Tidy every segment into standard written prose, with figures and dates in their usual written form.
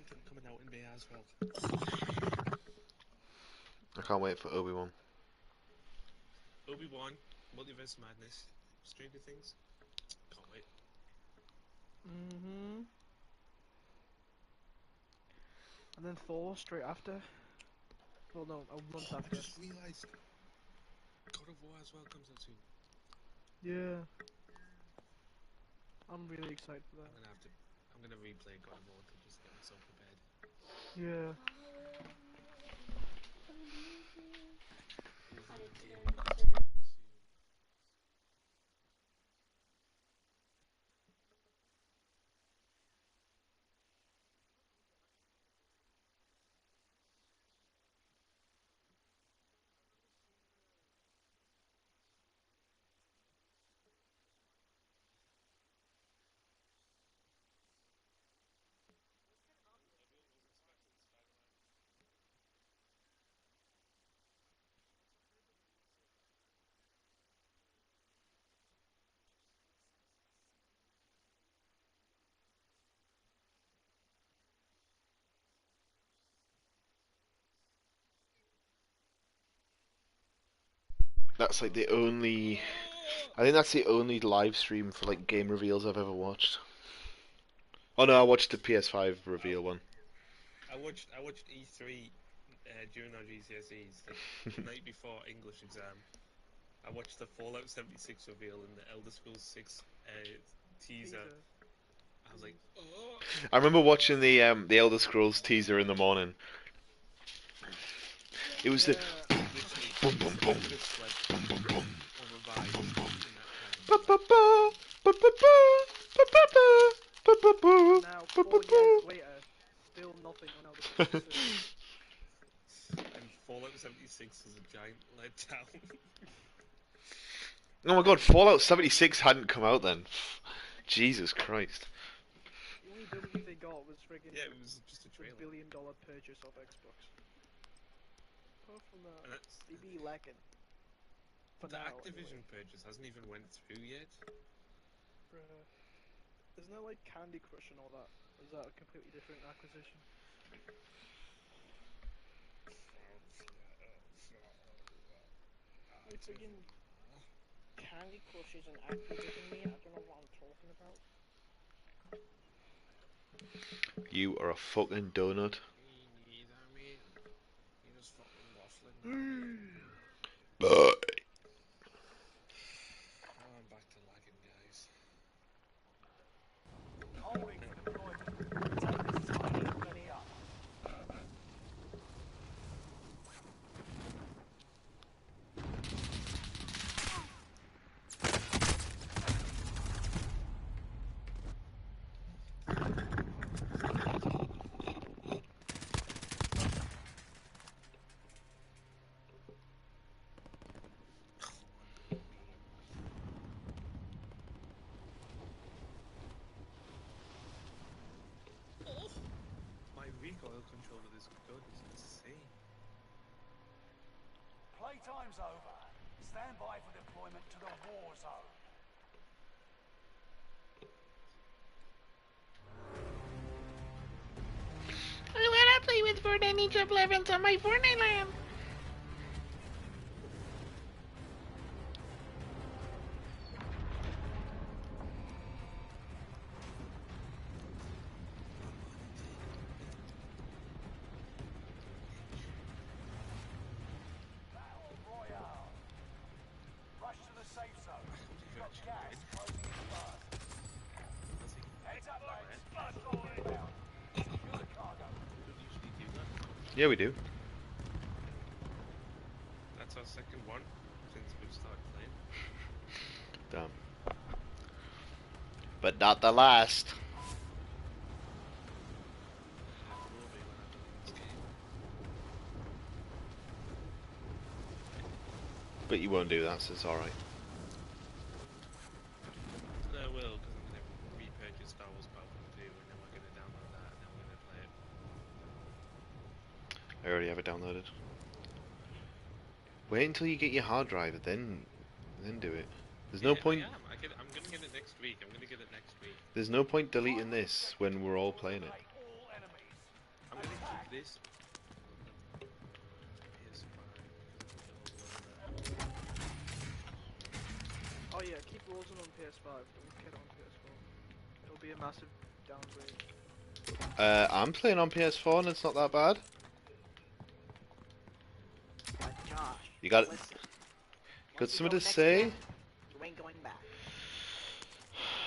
content coming out in May as well. I can't wait for Obi-Wan. Obi-Wan, Multiverse of Madness, Stranger Things. Can't wait. And then Thor straight after. Well, no, a month I after. just realised God of War as well comes out soon. Yeah. I'm really excited for that. I'm gonna replay God of War to just get myself prepared. Yeah. That's like the only. I think that's the only live stream for like game reveals I've ever watched. Oh no, I watched the PS5 reveal one. I watched E3 during our GCSEs the night before English exam. I watched the Fallout 76 reveal and the Elder Scrolls 6 teaser. I was like, oh. I remember watching the Elder Scrolls teaser in the morning. It was the Literally, boom boom I boom could have slept boom boom boom. over vibes in that time. Ba ba ba ba ba ba ba ba ba ba ba Now, ba 4 years ba. later, still nothing on Elder Scrolls 6. And Fallout 76 is a giant letdown. Oh my god, Fallout 76 hadn't come out then. Jesus Christ. The only W they got was friggin' Yeah, it was just a the trailer. billion-dollar purchase of Xbox. Apart from that, And that's, they be lacking. For the now, Activision anyway. purchase hasn't even went through yet. Bruh. Isn't that like Candy Crush and all that? Or is that a completely different acquisition? Like friggin' Candy Crush is an acquisition, me. I don't know what I'm talking about. You are a fucking donut. Neither, mate. You're just fucking waffling now, mate. Oh, I'm back to lagging, guys. Holding for deployment. Take this time to ready up. My recoil control of this gun is insane. Playtime's over. Stand by for deployment to the war zone. When I play with Fortnite, I need to play on my Fortnite land. Battle Royale. Rush to the safe zone. You've got gas closing in fast. Heads up, lads. Assault inbound. Secure the cargo. We don't usually do that. Yeah, we do. That's our second one since we've started playing. Damn. But not the last. Never will be when I don't win this game. But you won't do that, so it's alright. No, I will, because I'm going to repurchase Star Wars Battlefront 2, and then we're going to download that, and then we're going to play it. I already have it downloaded. Wait until you get your hard drive, then do it. There's no point. I am. I'm going to get it next week. I'm going to get it next week. There's no point deleting this when we're all playing it. Eliminate all enemies. this. PS5. Oh yeah, keep Warzone on PS5. Don't get it on PS4. It'll be a massive downgrade. I'm playing on PS4 and it's not that bad. Josh, You got listen. got Once you something go to next say? gen, you ain't going back.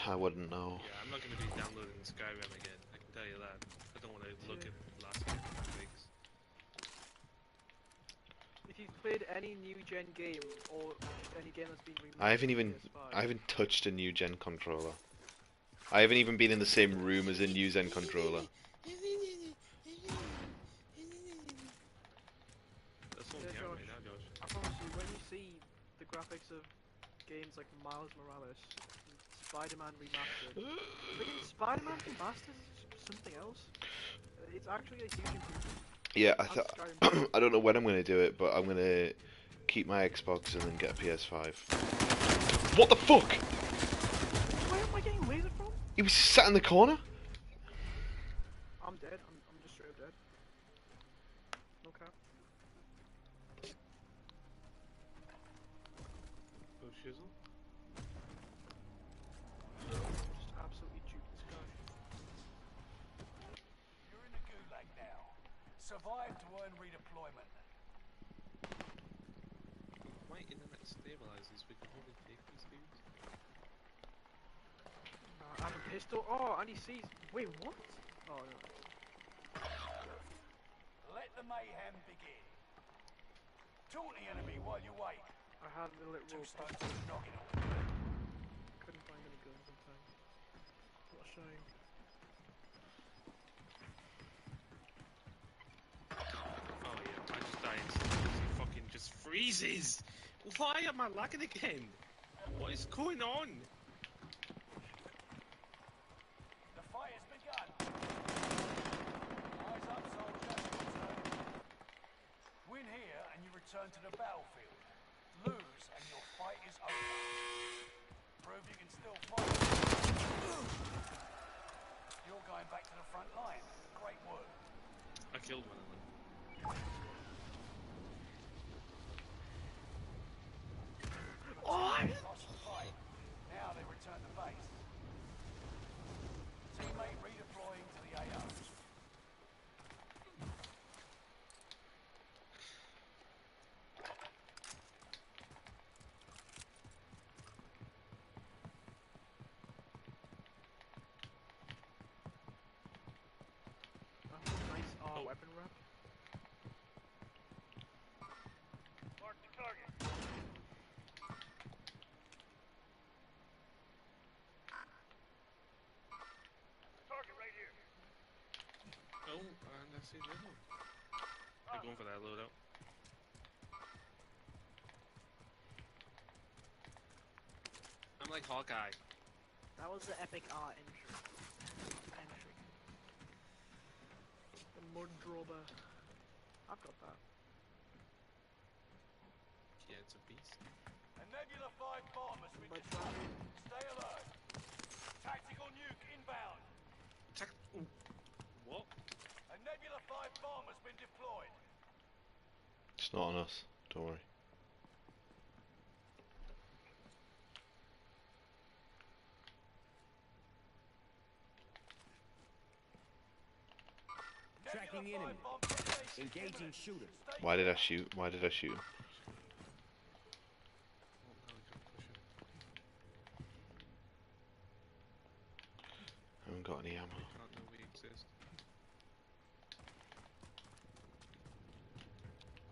I wouldn't know. Yeah, I'm not going to be downloading Skyrim again. I can tell you that. I don't want to look at last game graphics. If you've played any new gen game or any game that's been remastered I haven't on even PS5, I haven't touched a new gen controller. I haven't even been in the same room as a new gen controller. That's all Yeah, yeah, Josh. right now, Josh. I promise you, when you see the graphics of games like Miles Morales, and Spider-Man Remastered, freaking Spider-Man Remastered is something else. It's actually a huge improvement. Yeah, And Skyrim. I don't know when I'm gonna do it, but I'm gonna keep my Xbox and then get a PS5. What the fuck? Where am I getting lasered from? He was sat in the corner. I'm dead. I'm just straight up dead. No cap. Oh, shizzle. Just absolutely juke this guy. You're in the gulag now. Survive to earn redeployment. My internet stabilizes. We can probably take these dudes. I have a pistol. Oh, and he sees. Wait, what? Oh no. Let the mayhem begin. Taunt the enemy while you wait. I had a little Two rope. stones to the noggin. Couldn't find any guns in time. What a shame. Oh yeah, I just died instantly. He fucking just freezes. Why am I lagging again? What is going on? The fight has begun. Eyes up, soldier. Your turn. Win here and you return to the battlefield. Lose and your fight is over. Prove you can still fight. You're going back to the front line. Great work. I killed one of them. Oh! Lost the fight. Now they return to base. Teammate redeploying to the AO. Nice weapon wrap. Mark the target. Target right here. Oh, and I see the other one. They're going for that loadout. I'm like Hawkeye. That was the epic entry. The Mudrober. I've got that. Yeah, it's a beast. A Nebula 5 bomb has been Like destroyed. Stay alert. Tactical nuke inbound. Ooh. What? A Nebula 5 bomb has been deployed. It's not on us. Don't worry. Tracking enemy. Engaging shooter. Why did I shoot? Why did I shoot him? Oh, no, we can push him. I haven't got any ammo. They can't know we exist.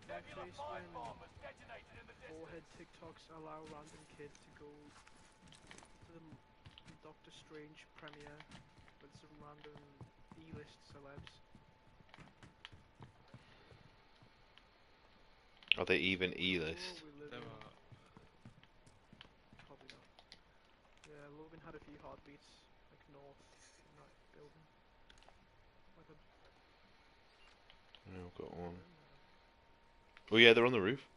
Nebula Face 5 when bomb has detonated in the forehead distance. TikToks allow random kids to go to the Doctor Strange premiere with some random E-list celebs. Are they even Oh, E-list? we live There in. are. Probably not. Yeah, Logan had a few heartbeats, like north in that building. Like a No, I've got one. Oh yeah, they're on the roof.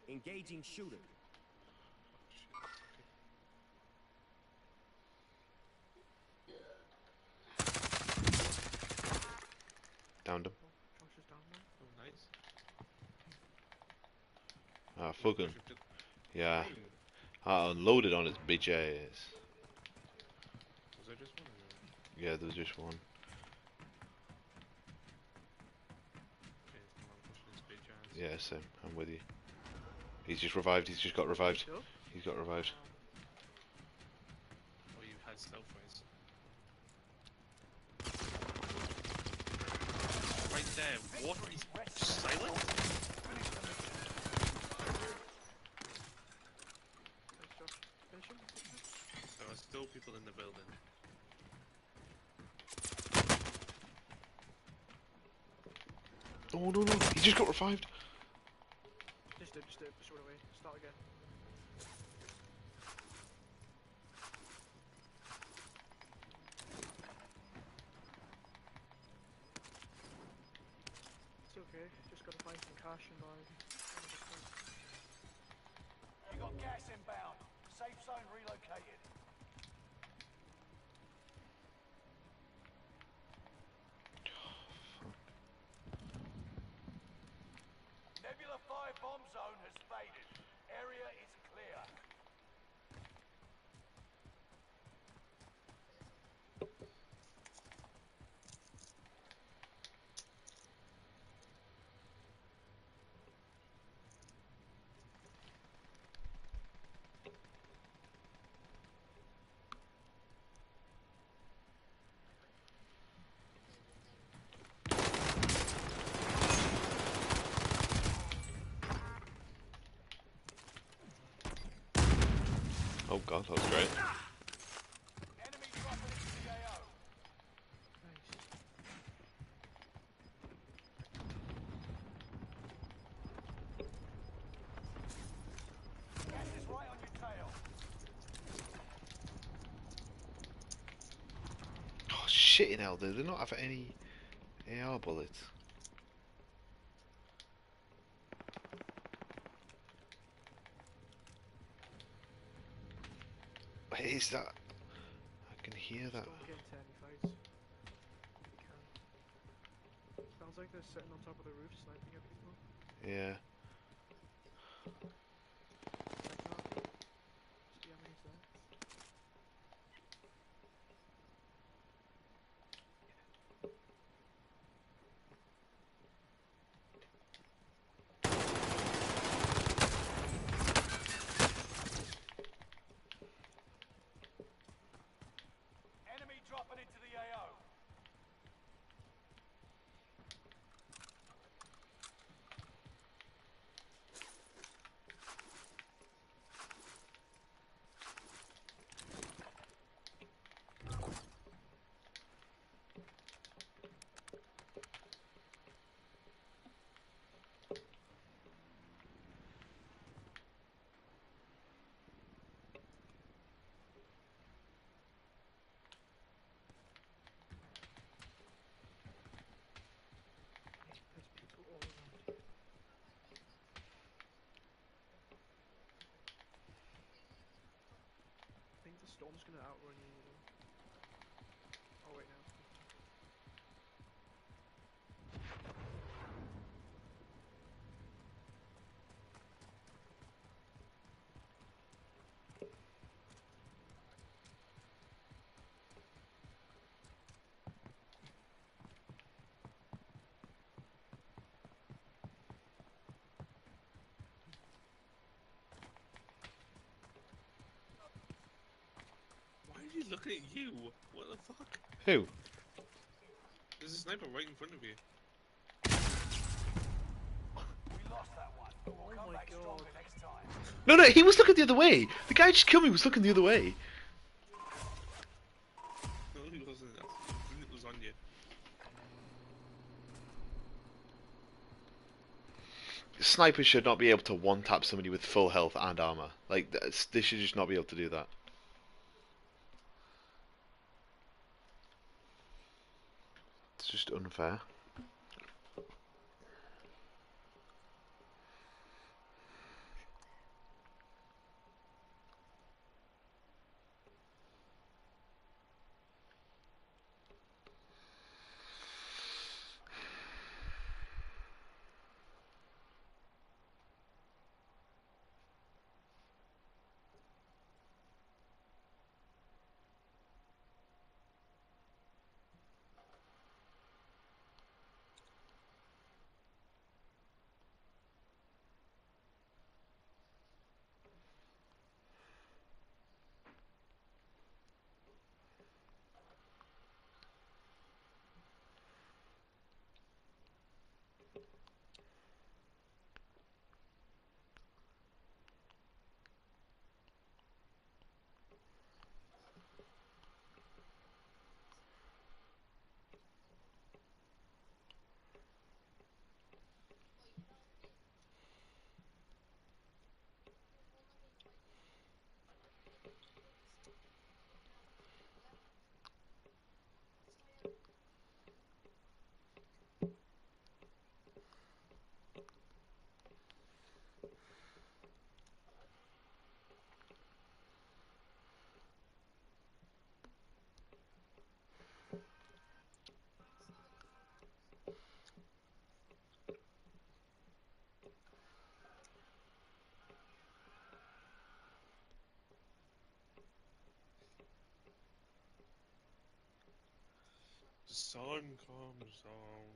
Engaging shooter. Oh shit. Okay. Downed him. Oh, Josh is down now. Oh, nice. Ah, fucking. Josh, you've Yeah. done- I unloaded on his bitch ass. Was there just one? Or no? Yeah, there was just one. Okay, come on, pushing his bitch ass. Yeah, same. I'm with you. He's just revived. He's just got revived. Go. He's got revived. Oh, you had stealth race. Right there. What? He's silent? Thanks, Josh. Finish him. There are still people in the building. Oh no no! He just got revived. Just do it. Just run away. Start again. It's okay. Just gotta find some cash and buy. You got gas inbound. Safe zone relocated. Nebula 5 bomb zone has faded. Area is clear. Oh god, that was great. Enemy dropping into the AO. Nice. Gas is right on your tail. Oh shit in hell, do they not have any AR bullets? What is that? I can hear that. Just don't get into any fights. If you can. Sounds like they're sitting on top of the roof sniping at people. Yeah. Check that. See how many's there. Enemy dropping into the AO. There's people all around here. I think the storm's gonna outrun you. Oh wait, no. Why are you looking at you? What the fuck? Who? There's a sniper right in front of you. We lost that one, but we'll Oh come my back God. stronger next time. No no, he was looking the other way. The guy just killed me was looking the other way. No, he wasn't. It was on you. Snipers should not be able to one-tap somebody with full health and armor. Like, they should just not be able to do that. It's just unfair. sun comes down.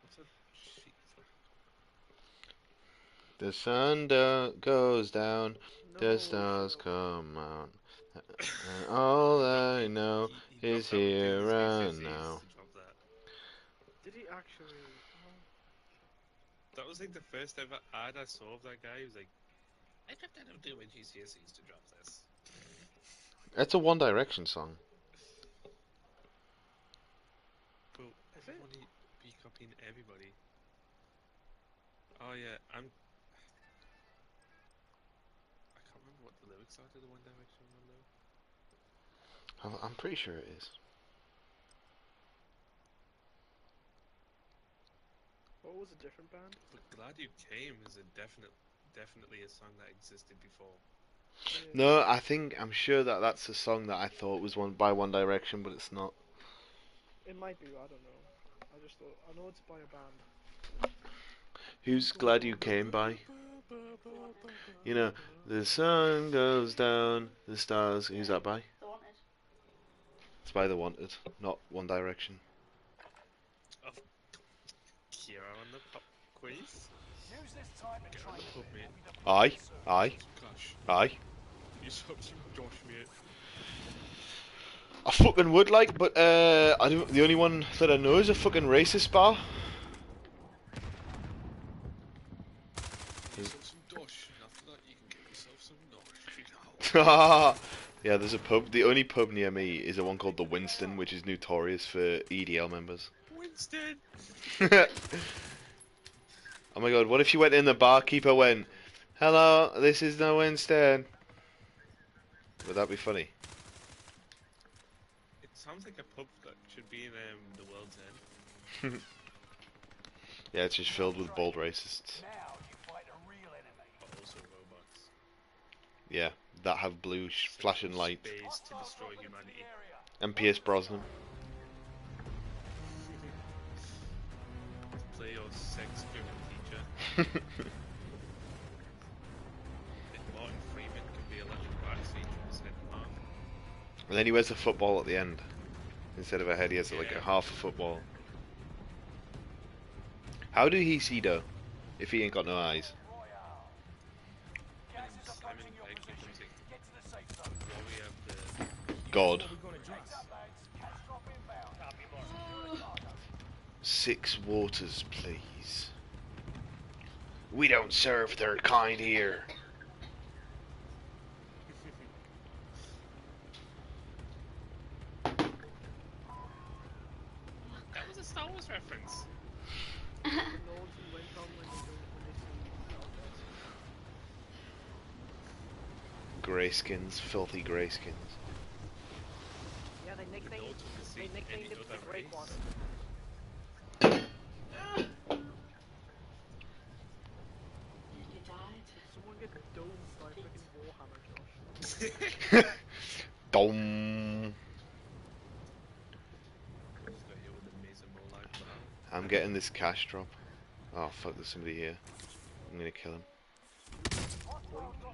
What's that shit? The sun goes down, the No, stars shut up. come out. And all I know He is dropped that here during his and GCSEs now. to drop that. Did he actually? Oh, That was like the first ever ad I saw of that guy. He was like, I dropped that out during my GCSEs to drop this. That's a One Direction song. But Is it? everybody be copying everybody. Oh yeah, I can't remember what the lyrics are to the One Direction one though. I'm pretty sure it is. What was a different band? But Glad You Came is definitely a song that existed before. Yeah. No, I'm sure that that's a song that I thought was one by One Direction, but it's not. It might be. I don't know. I just thought. I know it's by a band. Who's Glad You Came by? You know, the sun goes down, the stars. Who's that by? The Wanted. It's by The Wanted, not One Direction. Kira on the pop quiz. Use this time to Get on train the pub, mate. Aye, aye, Gosh, aye. you such some Josh, mate. I fucking would like, but I don't, the only one that I know is a fucking racist bar. You such some Dosh, and after that you can get yourself some Nosh. Yeah, there's a pub. The only pub near me is a one called the Winston, which is notorious for EDL members. Winston! Oh my god, what if you went in, the barkeeper went, "Hello, this is the Winston." Would that be funny? It sounds like a pub that should be in the World's End. Yeah, it's just filled with bald racists. Now you fight a real enemy. But also robots. Yeah, that have blue flashing light. Space to destroy humanity. And Pierce Brosnan. Play your sex driven teacher. If Martin Freeman can be elected backstage from his head mark. And then he wears a football at the end. Instead of a head, he has like a half a football. How do he see though? If he ain't got no eyes. Gas is Simon approaching your Pegg position. becomes like Get to the safe zone. warrior of the God. What we gonna drink? Heads up, lads. Cash drop inbound. Copy, boss. Cargo. 6 waters, please. We don't serve their kind here. That was a Star Wars reference. The nods who went on when they see Greyskins, filthy greyskins. Yeah, they nicknamed Nodes of the they sea, nicknamed any it the other Grey race. One. You died. someone get domed by a freaking Warhammer, Josh. Dom. Just got hit with a Mason Mole life I'm getting this cash drop. Oh fuck, there's somebody here. I'm gonna kill him. Point by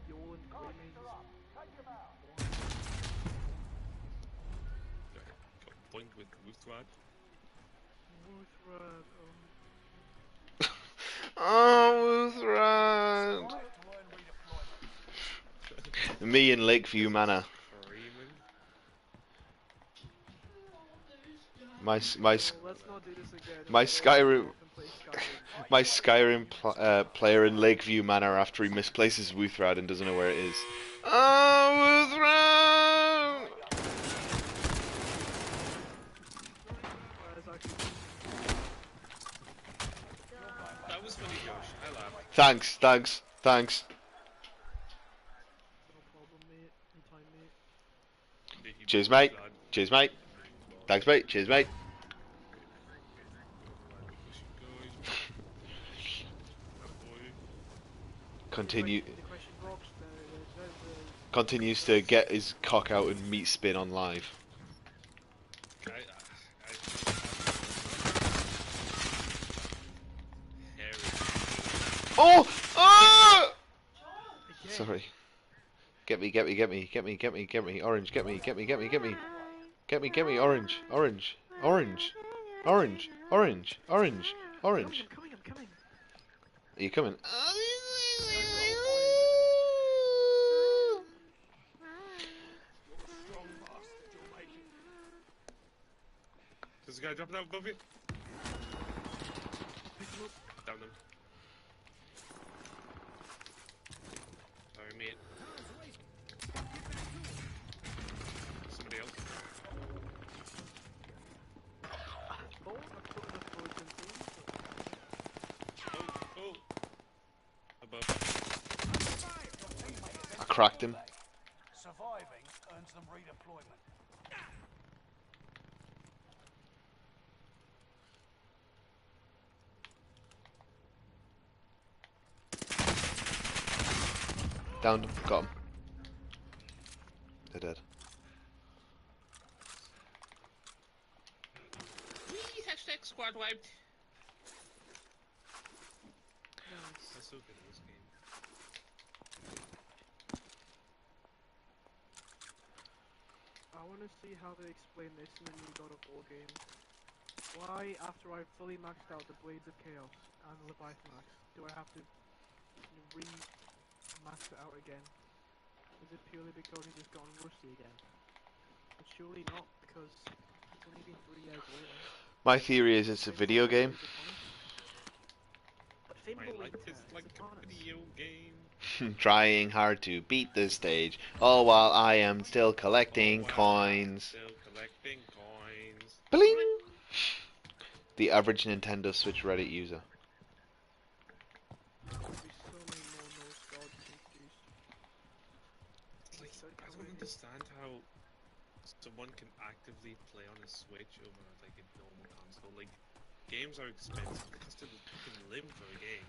Yolan Quaymains. Got boinged with Ruthrad. Wuthrad, Oh, Wuthrad! To earn redeployment. Me in Lakeview Manor. Freeman. My Well, let's not do this again. my Let's go Skyrim- off and play Skyrim. my Skyrim player in Lakeview Manor after he misplaces Wuthrad and doesn't know where it is. Oh, Wuthrad! It's actually That was funny, Josh. I laughed. Thanks, thanks, thanks. no problem, mate. Anytime, mate. Did he Cheers, boing mate. Vlad? Cheers, mate. Thanks, mate. Cheers, mate. Continue. The question rocks, the Continues to get his cock out and meat spin on live. Harry. Oh! Ah! again. Sorry. Get me. Orange, get me. Get me, orange, orange, orange, orange, orange, orange, orange. I'm coming. Are you coming? Strong bastard, you'll make it. There's a guy dropping out above you. Down him. Sorry, mate. Somebody else. Oh, I've put enough bullets into him. Oh. Above. I cracked him. Surviving earns them redeployment. Downed him. Got him. They're dead. Wee, hashtag squad wiped. Nice. That's so good in this game. I want to see how they explain this in the new God of War game. Why, after I've fully maxed out the Blades of Chaos and the Leviathan Axe, do I have to max it out again? Is it purely because he's just gotten rusty again? But surely not, because it's only been 3 years later. My theory is it's a video game. But I Fable like Winter this like is a upon us. video game. Trying hard to beat the stage, all while I am still collecting Oh, wow. coins. Still collecting coins. Bling! The average Nintendo Switch Reddit user. There'll be so many more nose gods introduced. Like, I don't understand how someone can actively play on a Switch over like a normal console. Like, games are expensive. It costs a fucking limb for a game.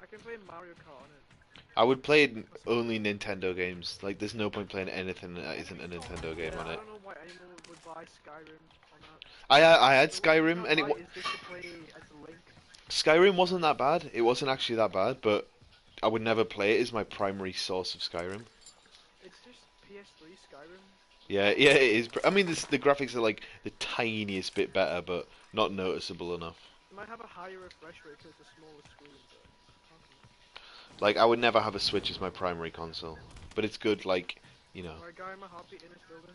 I can play Mario Kart on it. I would play only Nintendo games. Like, there's no point playing anything that isn't a Nintendo game Yeah, on I it. don't know why anyone would buy Skyrim on that. I had The one Skyrim, thing and I buy is just to play as a Link. Skyrim wasn't that bad. It wasn't actually that bad, but I would never play it as my primary source of Skyrim. It's just PS3 Skyrim. Yeah, it is. I mean, the graphics are like the tiniest bit better, but not noticeable enough. It might have a higher refresh rate because it's a smaller screen, but Like, I would never have a Switch as my primary console, but it's good. Like, you know. Alright, guy in my heartbeat in this building.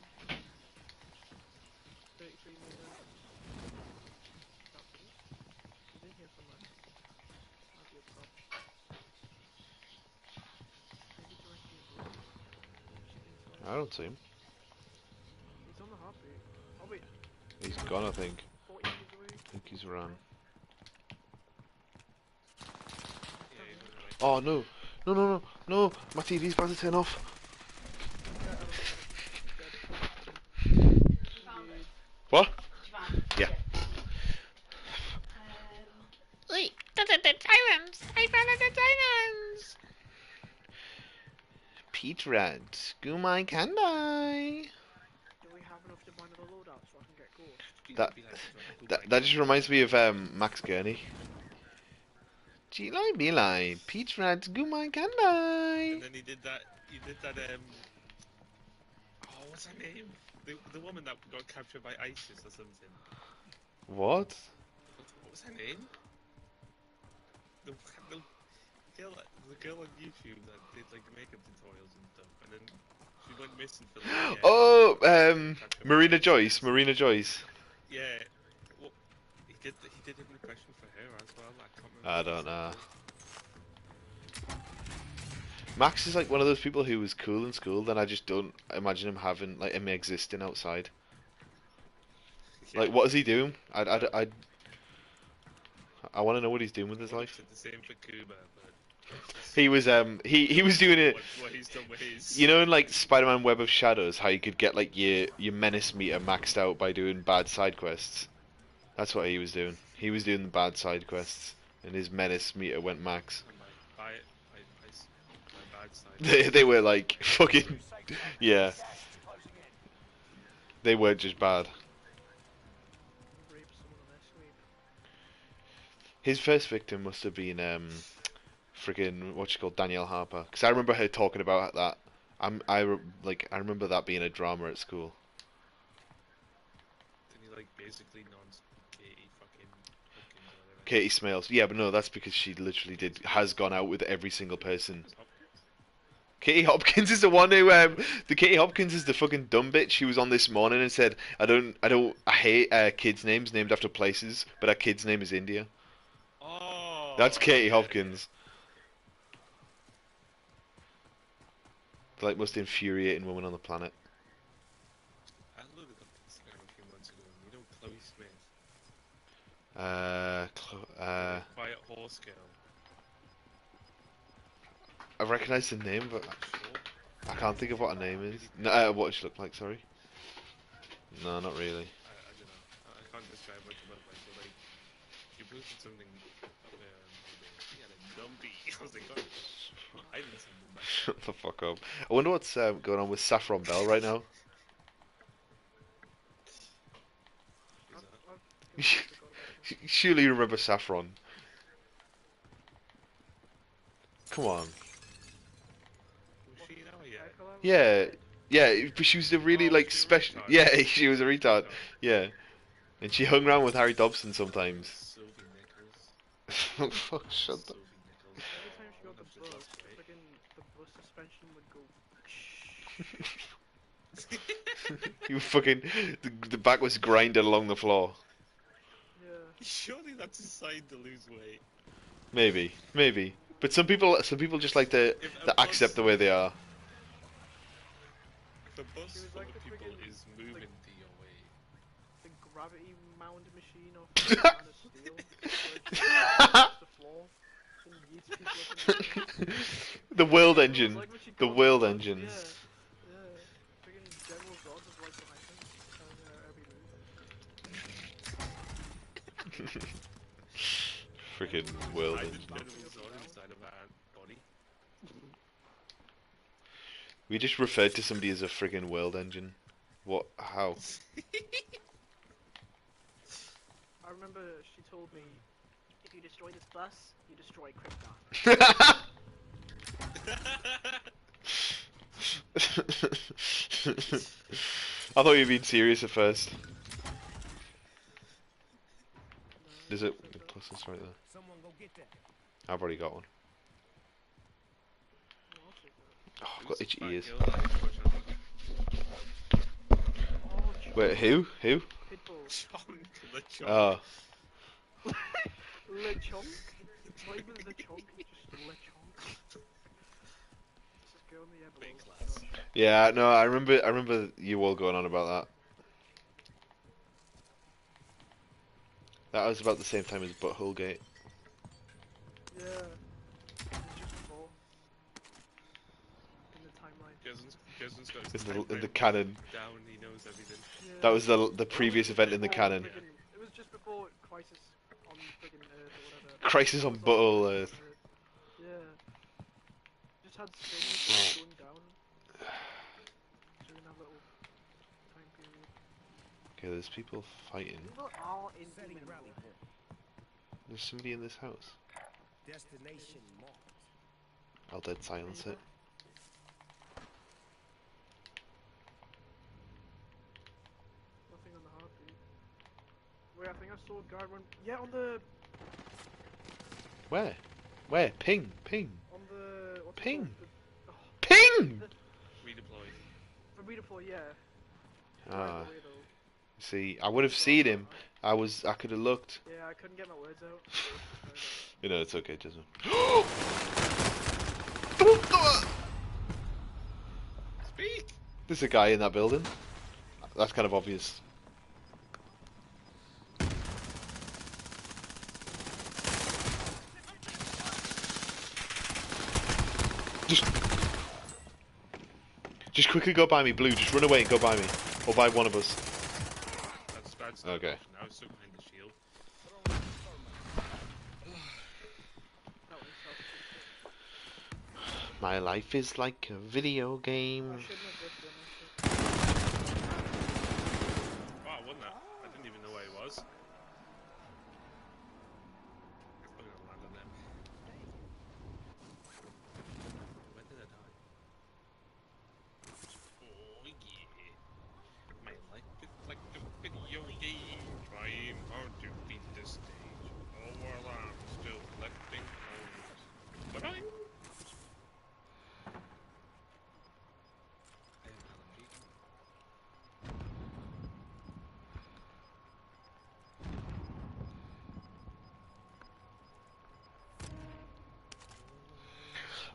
33 meters. He's in here somewhere. Might be up top. Maybe directly above. Just inside. I don't see him. He's on the heartbeat. Oh wait, He's gone, I think. 40 meters away. I think he's around. Yeah, he's on the right. Oh no! No! My TV's about to turn off. What? Yeah. Wait, the diamonds! I found the diamonds! Peach Red, Gumai Kandai. Do we have enough to buy another loadout so I can get gold? That- Be like, go That back. just reminds me of Max Gurney. G-Line, B-Line, Peach Red, Gumai And Kandai. then he did that. Oh, what's her name? The woman that got captured by ISIS or something. What? What was her name? The girl on YouTube that did like makeup tutorials and stuff, and then she went missing for like. Oh, captured by Marina ISIS. Joyce, Marina Joyce. Yeah. Well, he did an impression for her as well. I can't remember. I what don't it's know. called. Max is like one of those people who was cool in school, then I just don't imagine him having, like, him existing outside. Yeah. Like, what is he doing? I want to know what he's doing with his Well, life. it's the same for Cuba, but He was he was doing it. what he's done with his. You know, in like Spider-Man: Web of Shadows, how you could get like your menace meter maxed out by doing bad side quests. That's what he was doing. He was doing the bad side quests, and his menace meter went max. My bad side. They were like fucking Safe yeah. gas is closing in. They weren't just bad. Rape someone on their sleep. His first victim must have been friggin' what you call Danielle Harper, because I remember her talking about that. I remember that being a drama at school. like basically non-Katie fucking Hopkins or whatever. Katie Smales. Yeah, but no, that's because she literally has gone out with every single person. Was Hopkins? Katie Hopkins is the one who the Katie Hopkins is the fucking dumb bitch. She was on this morning and said, I hate kids' names named after places, but our kid's name is India. Oh. That's Katie yeah, Hopkins. The like most infuriating woman on the planet. I looked up Instagram a few months ago. And you know Chloe Smith, Quiet Horse Girl. I recognise the name, but Sure. I can't think of what her name is. No, what she looked like. Sorry. No, not really. I don't know. I can't describe much about her, but like, she posted something up there and she had a dumpy. I was like, oh, I didn't see them back. Shut the fuck up. I wonder what's going on with Saffron Bell right now. Who's that? I've completely forgot about them. Surely you remember Saffron. Come on. Was she now? Yeah. Hair colour? Yeah, yeah, but she was a really Oh, like she was a special. retard. Yeah, she was a retard. Oh, Yeah, and she hung around with Harry Dobson sometimes. Sylvie Nichols. Fuck, shut the. Sylvie Nichols. Every time she got One the of bus, last great. friggin' the bus suspension would go. You fucking. The back was grinded along the floor. Yeah. Surely that's a sign to lose weight. Maybe, maybe. But some people just like to If a accept bus- the way they are. If a bus She was full like of the people friggin', is moving like- to your way, The gravity mound machine off the Man of Steel. Where it the floor and yeets people up in the air. The world It was engine. like when she The got world bus, engines. Yeah, yeah. Friggin' General Zod was right behind them, telling her every move. Freaking world I engine. didn't know there was on inside of our body. We just referred to somebody as a friggin' world engine. What? How? I remember she told me, if you destroy this bus, you destroy Krypton. I thought you were being serious at first. There's a plus that's right there. Someone go get that. I've already got one. Oh, I'll take that. Oh, I've got itchy Fat ears. girl, I used to watch on Oh, Chunk. Wait, who? Who? Pitbull. Chunk, the chunk. Oh, Le Chunk? It's not even the Chunk, it's just Le Chunk. This is girl in the air below. Big class. yeah. No, I remember you all going on about that. That was about the same time as Butthole Gate. Yeah. It's just before. In the timeline. Justin's got his In the timeline canon. down, he knows everything. Yeah. That was the previous event in the Before canon. friggin- It was just before Crisis on friggin' Earth or whatever. Crisis on It was Butthole Crisis Earth. on Yeah. Just had things going down. During that little time period. Okay, there's people fighting. People are in Setting Demon rally Mode. point. There's somebody in this house. Destination marked. I'll dead silence it. Nothing on the heartbeat. Wait, I think I saw a guy run. Yeah, on the Where? Where? Ping! Ping! on the what's it Ping. called? The, oh, Ping! Redeployed. for redeploy, yeah. Ah, Right away, though. see, I would have seen him. I could have looked. Yeah, I couldn't get my words out. You know, it's okay, Jason. Speak! There's a guy in that building. That's kind of obvious. Just quickly go by me, Blue. Just run away and go by me. Or by one of us. That's Okay. Now it's stuck behind the shield. That was self-defeat. My life is like a video I game. shouldn't have risked it, actually. Oh, I won that. I didn't even know where he was. I'm gonna land on them. Where did I die? Oh yeah. My life is like a video game.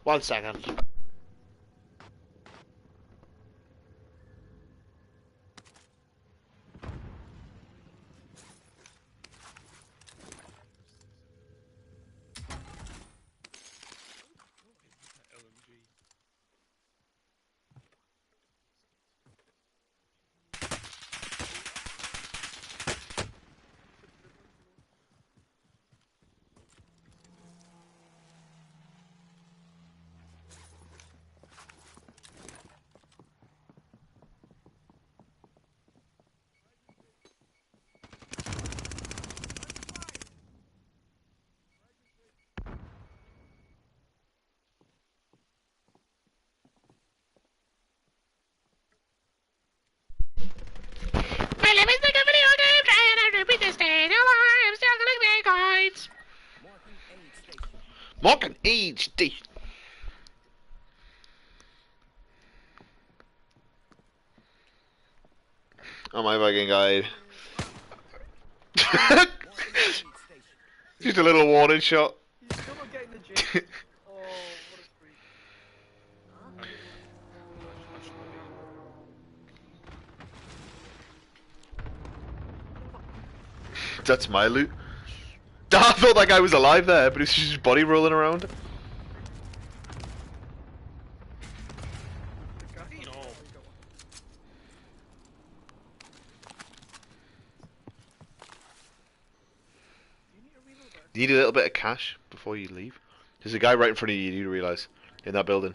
1 second. LMG. My name is like a video game, and I repeat this day. No lie, I'm still collecting coins. Marking aid station. Marking HD. Oh my fucking guide. Marking aid station. Just a little warning shot. He's still not getting the jinx. Oh, what a freak. That's my loot. I thought that guy was alive there, but it's just his body rolling around. The gas No. mask- oh, you got one. Do you need to reload that? You need a little bit of cash before you leave. There's a guy right in front of you, you do realise, in that building.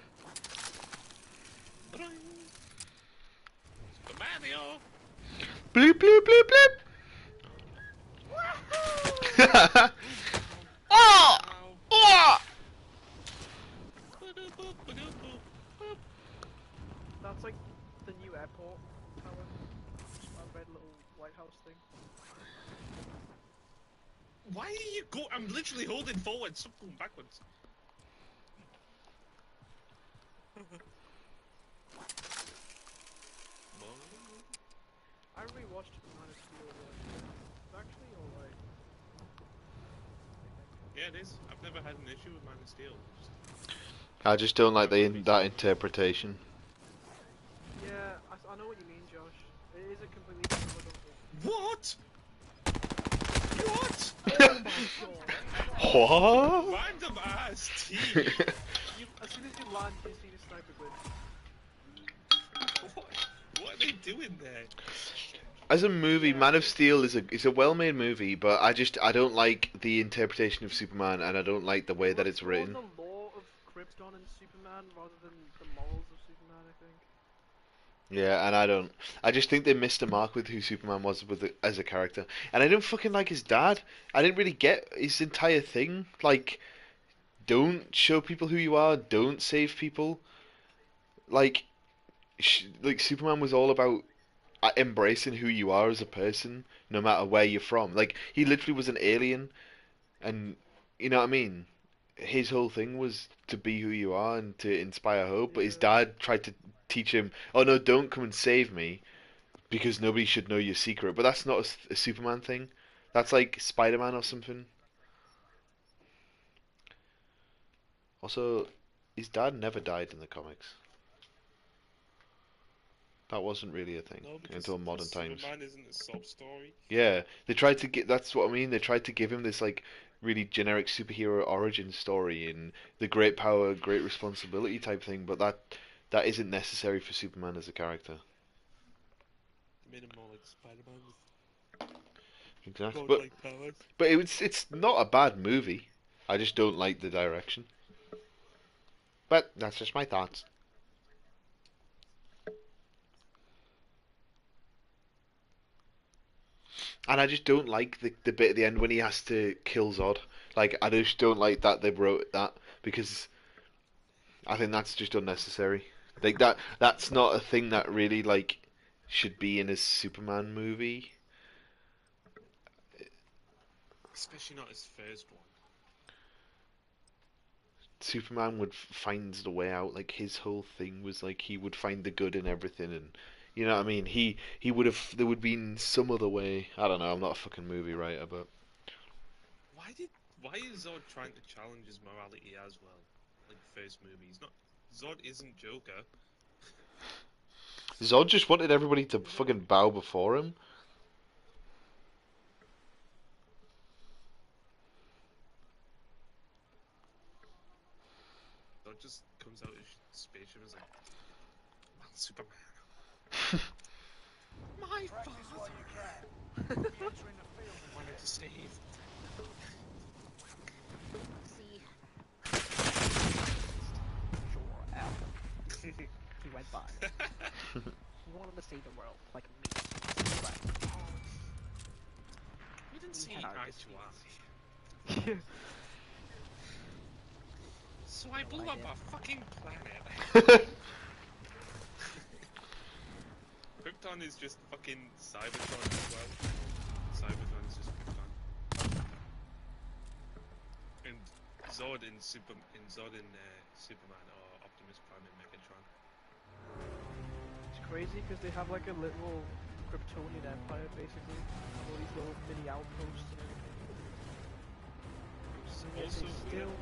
Mario! Bloop bloop bloop bloop. Oh! Oh! That's like the new airport tower. That red little White House thing. Why are you go? I'm literally holding forward, stop going backwards. I rewatched Man of Steel the other day. It's actually alright. Yeah, it is. I've never had an issue with Man of Steel. I just don't like that interpretation. Yeah, I know what you mean, Josh. It is a completely different look. What? What? Oh my god. What? Random ass team. As soon as you land, you see the sniper glitch. What are they doing there? As a movie, Man of Steel is a well-made movie, but I don't like the interpretation of Superman, and I don't like the way that it's written. More the lore of Krypton and Superman rather than the morals of Superman, I think. Yeah, and I just think they missed the mark with who Superman was as a character. And I don't fucking like his dad. I didn't really get his entire thing. Like, don't show people who you are, don't save people. Like, like Superman was all about embracing who you are as a person, no matter where you're from. Like, he literally was an alien, and you know what I mean? His whole thing was to be who you are and to inspire hope, but his dad tried to teach him, oh no, don't come and save me, because nobody should know your secret. But that's not a Superman thing. That's like Spider-Man or something. Also, his dad never died in the comics. That wasn't really a thing No, because until modern times. Superman isn't a sob story. Yeah, they tried to get. That's what I mean. They tried to give him this like really generic superhero origin story and the great power, great responsibility type thing. But that isn't necessary for Superman as a character. Made him more like Spider-Man with Exactly. godlike powers. But it's not a bad movie. I just don't like the direction. But that's just my thoughts. And I just don't like the bit at the end when he has to kill Zod. Like, I just don't like that they wrote that, because I think that's just unnecessary. Like, that's not a thing that really, like, should be in a Superman movie. Especially not his first one. Superman would find the way out. Like, his whole thing was, like, he would find the good in everything, and you know what I mean? He would have, there would be some other way. I don't know, I'm not a fucking movie writer, but Why is Zod trying to challenge his morality as well? Like first movie. He's not. Zod isn't Joker. Zod just wanted everybody to fucking bow before him. Zod just comes out of his spaceship and is like, "I'm Superman." My Practice father while you can. You'll be entering the field in wanted to save. See. Sure, Al. He went by. He wanted to save the world, like me. Right. We didn't see had our eye to disputes. eye. So I blew I up did. a fucking planet. Krypton is just fucking Cybertron as well. Cybertron is just Krypton. And Zod in Superman or Optimus Prime and Megatron. It's crazy because they have like a little Kryptonian empire basically. All these little mini outposts and everything. And yet Also, they still fall.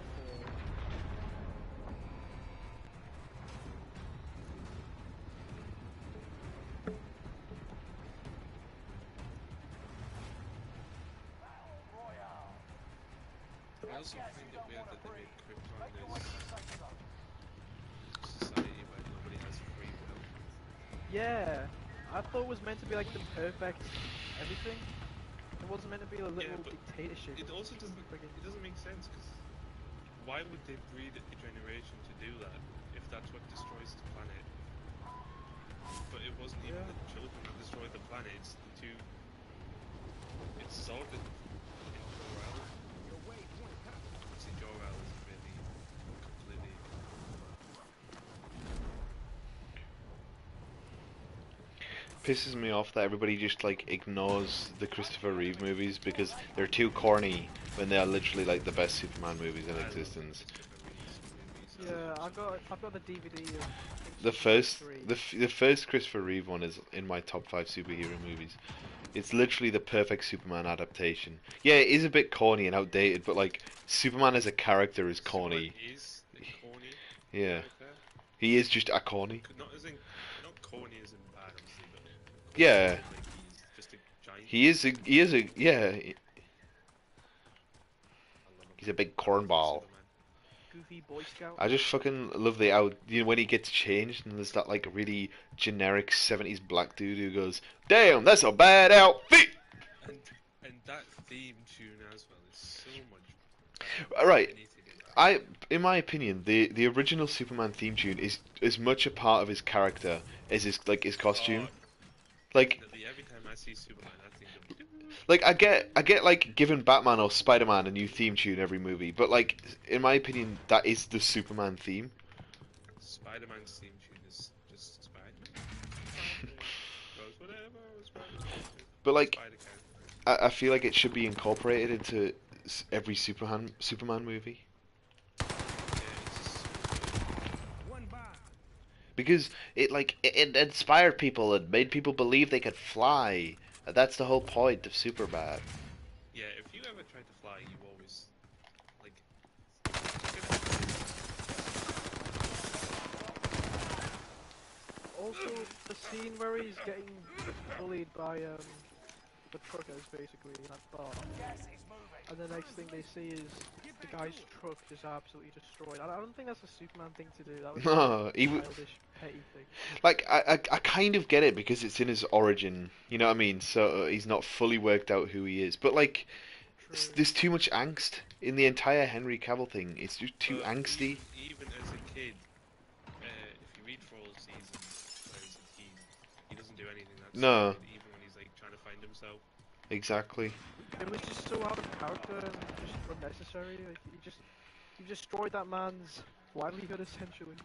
Royale. I also Yes, find you it don't weird want that to they made breathe. Krypton Make your way this to the safe zone. society where nobody has free will. Yeah, I thought it was meant to be like the perfect everything. It wasn't meant to be a little but dictatorship. It also doesn't. Friggin- It doesn't make sense because why would they breed a generation to do that if that's what destroys the planet? But it wasn't even Yeah. the children that destroyed the planet. It's the two. It's Zod and Jor-El. See, Jor-El is really completely. Pisses me off that everybody just like ignores the Christopher Reeve movies because they're too corny when they are literally like the best Superman movies in I love existence. Christopher Reeve's movies. I Yeah, love I've got the DVD of I think The Superman first 3. the first Christopher Reeve one is in my top 5 superhero movies. It's literally the perfect Superman adaptation. Yeah, it is a bit corny and outdated, but like Superman as a character is corny. Superman is a corny Yeah, character. he is just a corny. Not as in, not corny as in bad, obviously, but corny Yeah. as in, like he's just a giant. He is a yeah. I love him. He's a big cornball. Superman. Goofy Boy Scout. I just fucking love the out. You know when he gets changed and there's that like really generic 70s black dude who goes, "Damn, that's a bad outfit." And that theme tune as well is so much better Alright, than anything in that. in my opinion, the original Superman theme tune is as much a part of his character as his costume. Like Every time I see Superman, I think of. Like I get like giving Batman or Spider-Man a new theme tune every movie, but like in my opinion, that is the Superman theme. Spider-Man's theme tune is just Spider-Man. Goes whatever, Spider-Man. But like Spider-Man. I feel like it should be incorporated into every Superman movie Yeah, it's One by. because it inspired people and made people believe they could fly. That's the whole point of Superman. yeah, if you ever try to fly, you always like. Also, the scene where he's getting bullied by the truckers basically in that bar, Gas is moving. and the next thing they see is the guy's truck just absolutely destroyed. I don't think that's a Superman thing to do. That was No, a he w- childish, petty thing. Like I kind of get it because it's in his origin, you know what I mean? So he's not fully worked out who he is. But like True. there's too much angst in the entire Henry Cavill thing. It's just too But angsty. Even as a kid, if you read for all seasons, where he's a teen, he doesn't do anything that's No. stupid, even when he's like trying to find himself. Exactly. It was just so out of character and just unnecessary. Like, you destroyed that man's livelihood essentially.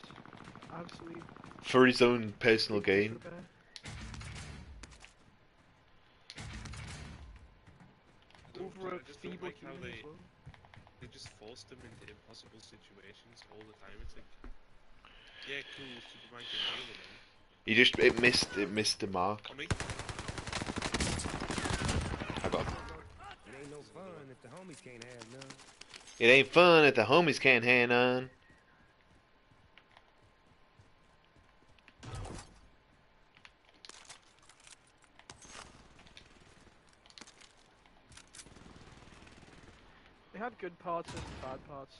Just absolutely. For his own personal big gain. disrepair. Over a I just don't feeble like how human as well. they just forced him into impossible situations all the time. It's like, yeah, cool, Superman can deal with them. It missed the mark. I mean, I got. It ain't no fun if the homies can't have none. It ain't fun if the homies can't hang on. It had good parts and bad parts.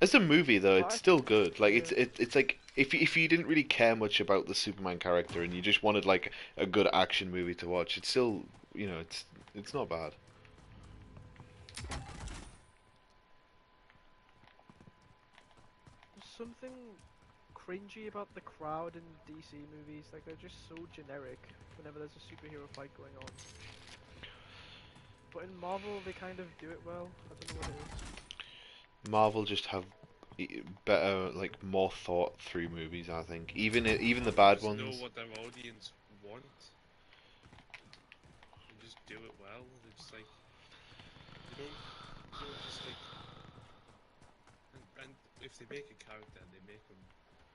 As a movie, though, it's I- still good. Like yeah. it's like if you didn't really care much about the Superman character and you just wanted like a good action movie to watch, it's still it's not bad. There's something cringy about the crowd in DC movies. Like they're just so generic whenever there's a superhero fight going on. But in Marvel, they kind of do it well. I don't know what it is. Marvel just have better, like more thought through movies. I think even the bad Just ones. know what their audience want. And just do it well. They're just like you don't just like. And if they make a character, they make them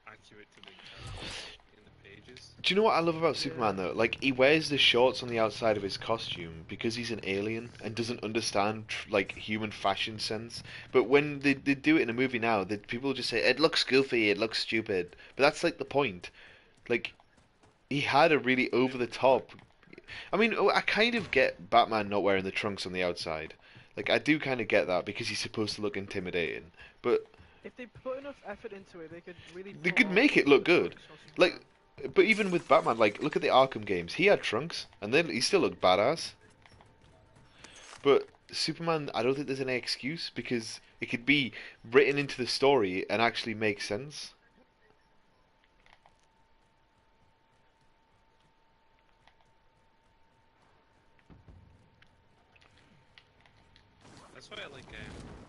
accurate to the character in the pages. Do you know what I love about Yeah. Superman though? Like he wears the shorts on the outside of his costume because he's an alien and doesn't understand like human fashion sense. But when they do it in a movie now, people just say it looks goofy, it looks stupid. But that's like the point. Like he had a really over the top. I mean, I kind of get Batman not wearing the trunks on the outside. Like I do kind of get that because he's supposed to look intimidating. But If they put enough effort into it, they could really. They pull could off make it look the good. trunks or Like, Superman. but even with Batman, like, look at the Arkham games. He had trunks, and then he still looked badass. But Superman, I don't think there's any excuse because it could be written into the story and actually make sense. That's why I like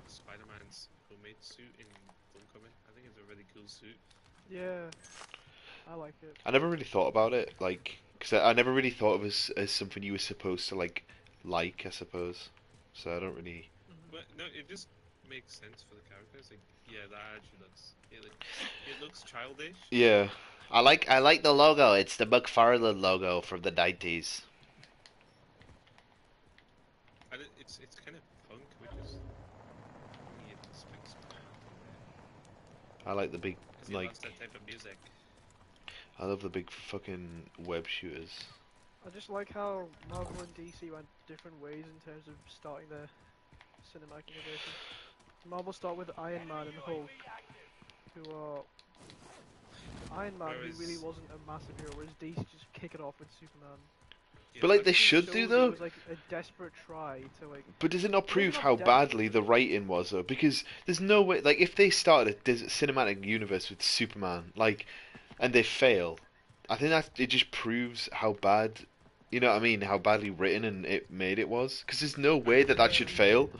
Spider-Man's homemade suit in Homecoming. I think it's a really cool suit. Yeah, I like it. I never really thought about it, like, because I never really thought of it as something you were supposed to like, I suppose. So I don't really. But no, it just makes sense for the characters. Like, yeah, that actually it looks childish. Yeah, I like the logo. It's the McFarlane logo from the '90s. And it's kind of punk, which is weird. I like the big Because he like. loves that type of music. I love the big fucking web shooters. I just like how Marvel and DC went different ways in terms of starting their cinematic universes. Marvel start with Iron Man and Hulk, who are Iron Man, Whereas- who really wasn't a massive hero, whereas DC just kick it off with Superman. Yeah, But like but they It should shows do It though. was like a desperate try to like. But does it not prove not how depth. badly the writing was though? Because there's no way, like, if they started a cinematic universe with Superman, like, and they fail, I think that it just proves how bad, you know what I mean, how badly written and it made it was. Because there's no way that should fail.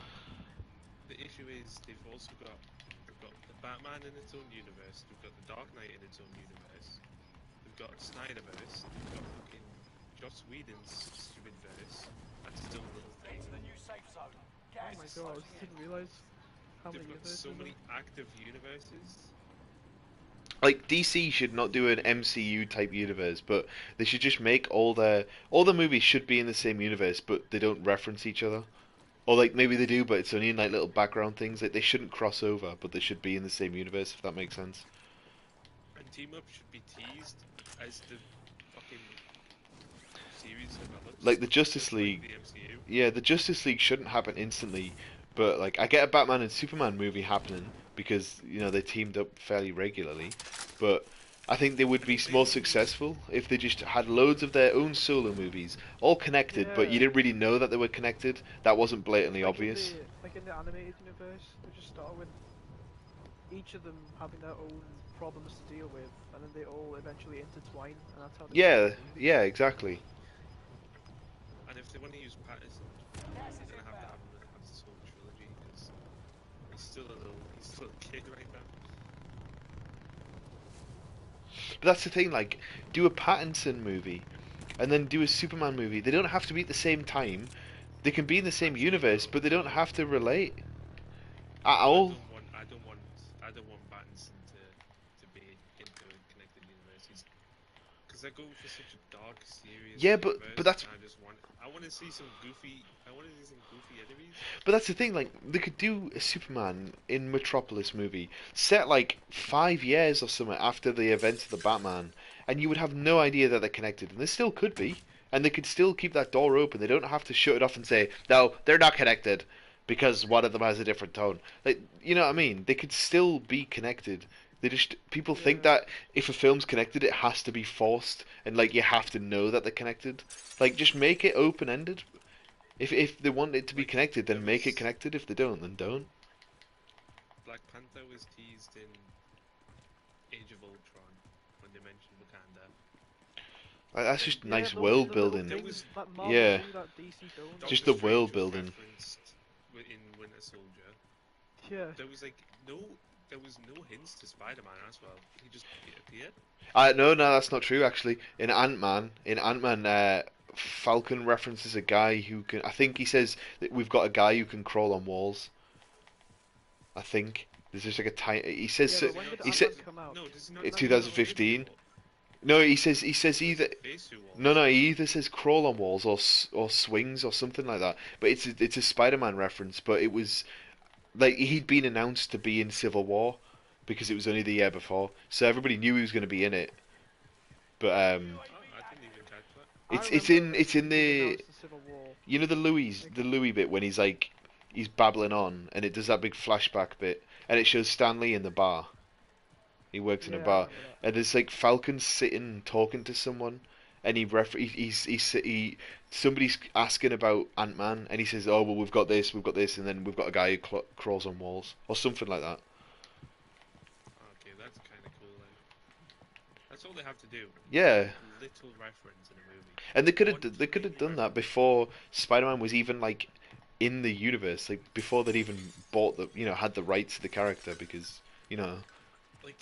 the issue is they've also they've got the Batman in its own universe. We've got the Dark Knight in its own universe. We've got Snyderverse. We've got fucking Joss Whedon's stupid verse. That's still a little thing. Into the new safe zone. Oh Gas my is god, closing I in. didn't realize how They've many got universes. so there many active universes. Like DC should not do an MCU type universe, but they should just make all the movies should be in the same universe, but they don't reference each other. Or like maybe they do, but it's only in like little background things. Like they shouldn't cross over, but they should be in the same universe if that makes sense. And Team Up should be teased as the fucking series develops. Like the Justice just like League. the MCU. Yeah, the Justice League shouldn't happen instantly, but like I get a Batman and Superman movie happening because they teamed up fairly regularly, but I think they would be more successful if they just had loads of their own solo movies, all connected, but you Yeah. didn't really know that they were connected. That wasn't blatantly Like obvious. like in the animated universe, they just start with each of them having their own problems to deal with, and then they all eventually intertwine, and that's how. Yeah, yeah, exactly. And if they want to use Patterson, Gas is they're gonna have to inbound. have this whole trilogy because he's still a kid right now. But that's the thing, like, do a Pattinson movie, and then do a Superman movie. They don't have to be at the same time. They can be in the same universe, but they don't have to relate at all. I don't want Pattinson to be into a connected universe. Because they're going for such a dark, serious. Yeah, but universe, that's- and I want to see some goofy. I want to see some goofy enemies. But that's the thing, like, they could do a Superman in Metropolis movie, set like 5 years or something after the events of the Batman, and you would have no idea that they're connected, and they still could be, and they could still keep that door open. They don't have to shut it off and say, no, they're not connected. because one of them has a different tone. Like, you know what I mean? They could still be connected. They just people think Yeah. that if a film's connected, it has to be forced, and like you have to know that they're connected. Like, just make it open ended. If they want it to be Like, connected, then there make it was- connected. If they don't, then don't. Black Panther was teased in Age of Ultron when they mentioned Wakanda. That's just Yeah, nice the world little building. There things was- that Marvel Yeah. do that DC don't. Just Doctor the world Strange was building. referenced in Winter Soldier. Yeah. There was no hints to Spider-Man as well. He just appeared. No, that's not true. Actually, in Ant-Man, Falcon references a guy who can. I think he says that we've got a guy who can crawl on walls. I think there's just like a tiny. He says. Yeah, but when did he Ant-Man said come out? No, does he not it's say 2015. wall? No, he says either. Face through walls. No, he either says crawl on walls or swings or something like that. But it's a Spider-Man reference. But it was like he'd been announced to be in Civil War because it was only the year before, so everybody knew he was going to be in it. But Oh, I didn't even catch that. it's remember in being the announced the Civil War. you know the Louis bit when he's like he's babbling on and it does that big flashback bit and it shows Stanley in the bar. He works in a Yeah, I bar remember that. and there's like Falcon sitting talking to someone and he somebody's asking about Ant-Man and he says, oh well, we've got this, and then we've got a guy who crawls on walls or something like that. Okay, that's kind of cool. That's all they have to do. Yeah. Little reference in a movie. And they could One have tiny done that reference. before Spider-Man was even like in the universe, like before they'd even bought had the rights to the character because Like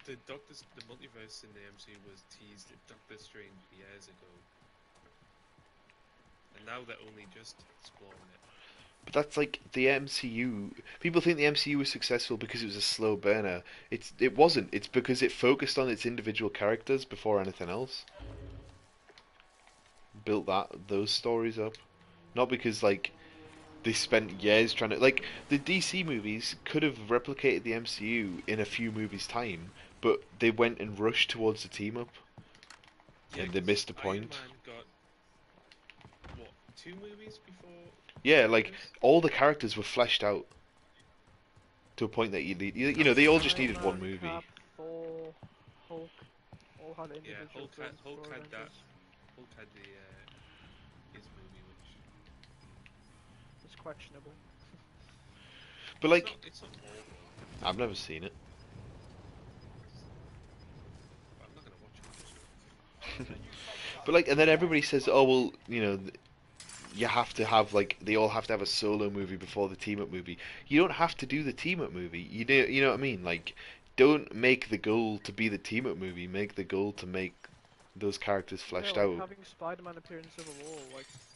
the multiverse in the MCU was teased in Doctor Strange years ago, and now they're only just exploring it. but that's like the MCU. People think the MCU was successful because it was a slow burner. It wasn't. It's because it focused on its individual characters before anything else. Built those stories up, not because like they spent years trying to like the DC movies could have replicated the MCU in a few movies time, but they went and rushed towards the team up. And they 'cause missed the Iron point. Man got what 2 movies before? Yeah, like Avengers? all the characters were fleshed out to a point that they all just Iron needed Man, one movie. Cap, Thor, Hulk, all had Yeah, individual films Hulk before had that. Avengers. Hulk had his movie, which It's questionable. But like, it's not awful. I've never seen it. But I'm not gonna watch it. But like, and then everybody says, oh well, you have to have like they all have to have a solo movie before the team up movie. You don't have to do the team up movie. You know what I mean? Like, don't make the goal to be the team up movie. Make the goal to make those characters fleshed Yeah, like out. having Spider-Man appear in Civil War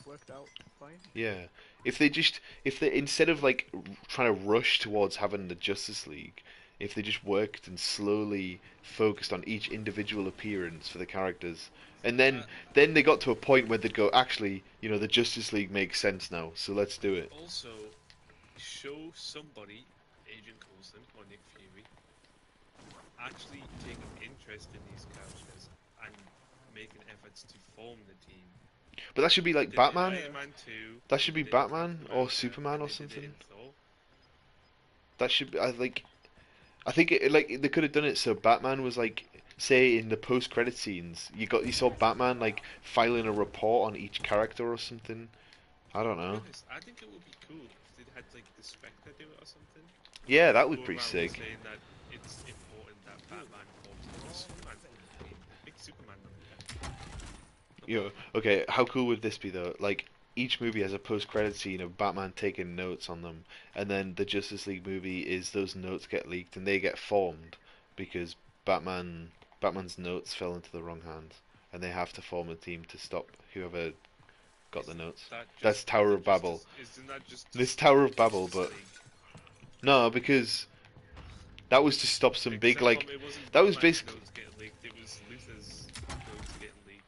worked out fine. Yeah. If they instead of like trying to rush towards having the Justice League, if they just worked and slowly focused on each individual appearance for the characters, and then they got to a point where they'd go, actually, the Justice League makes sense now, so let's do it. Also, show somebody, Agent Coulson or Nick Fury, actually taking interest in these characters and making efforts to form the team. But that should be like They did it in Batman. Iron Man 2, That should they be did it in Batman Captain or America, Superman and or they did it something. in Thor. That should be, I think like they could have done it so Batman was like, say in the post-credit scenes, you saw Batman like filing a report on each character or something. I don't To be know. honest, I think it would be cool if they had like the Spectre do it or something. Yeah, that would Go be pretty around sick. saying that it's important that Batman forms Superman's in the team. Big Superman number. Okay, how cool would this be though? Like each movie has a post-credit scene of Batman taking notes on them, and then the Justice League movie is those notes get leaked and they get formed because Batman's notes fell into the wrong hands, and they have to form a team to stop whoever got the notes. That's Tower of Babel. Isn't that just This Tower of Babel, Justice but League? no, because that was to stop some big Except like it wasn't that was Batman's basically notes getting leaked, it was Luther's notes getting leaked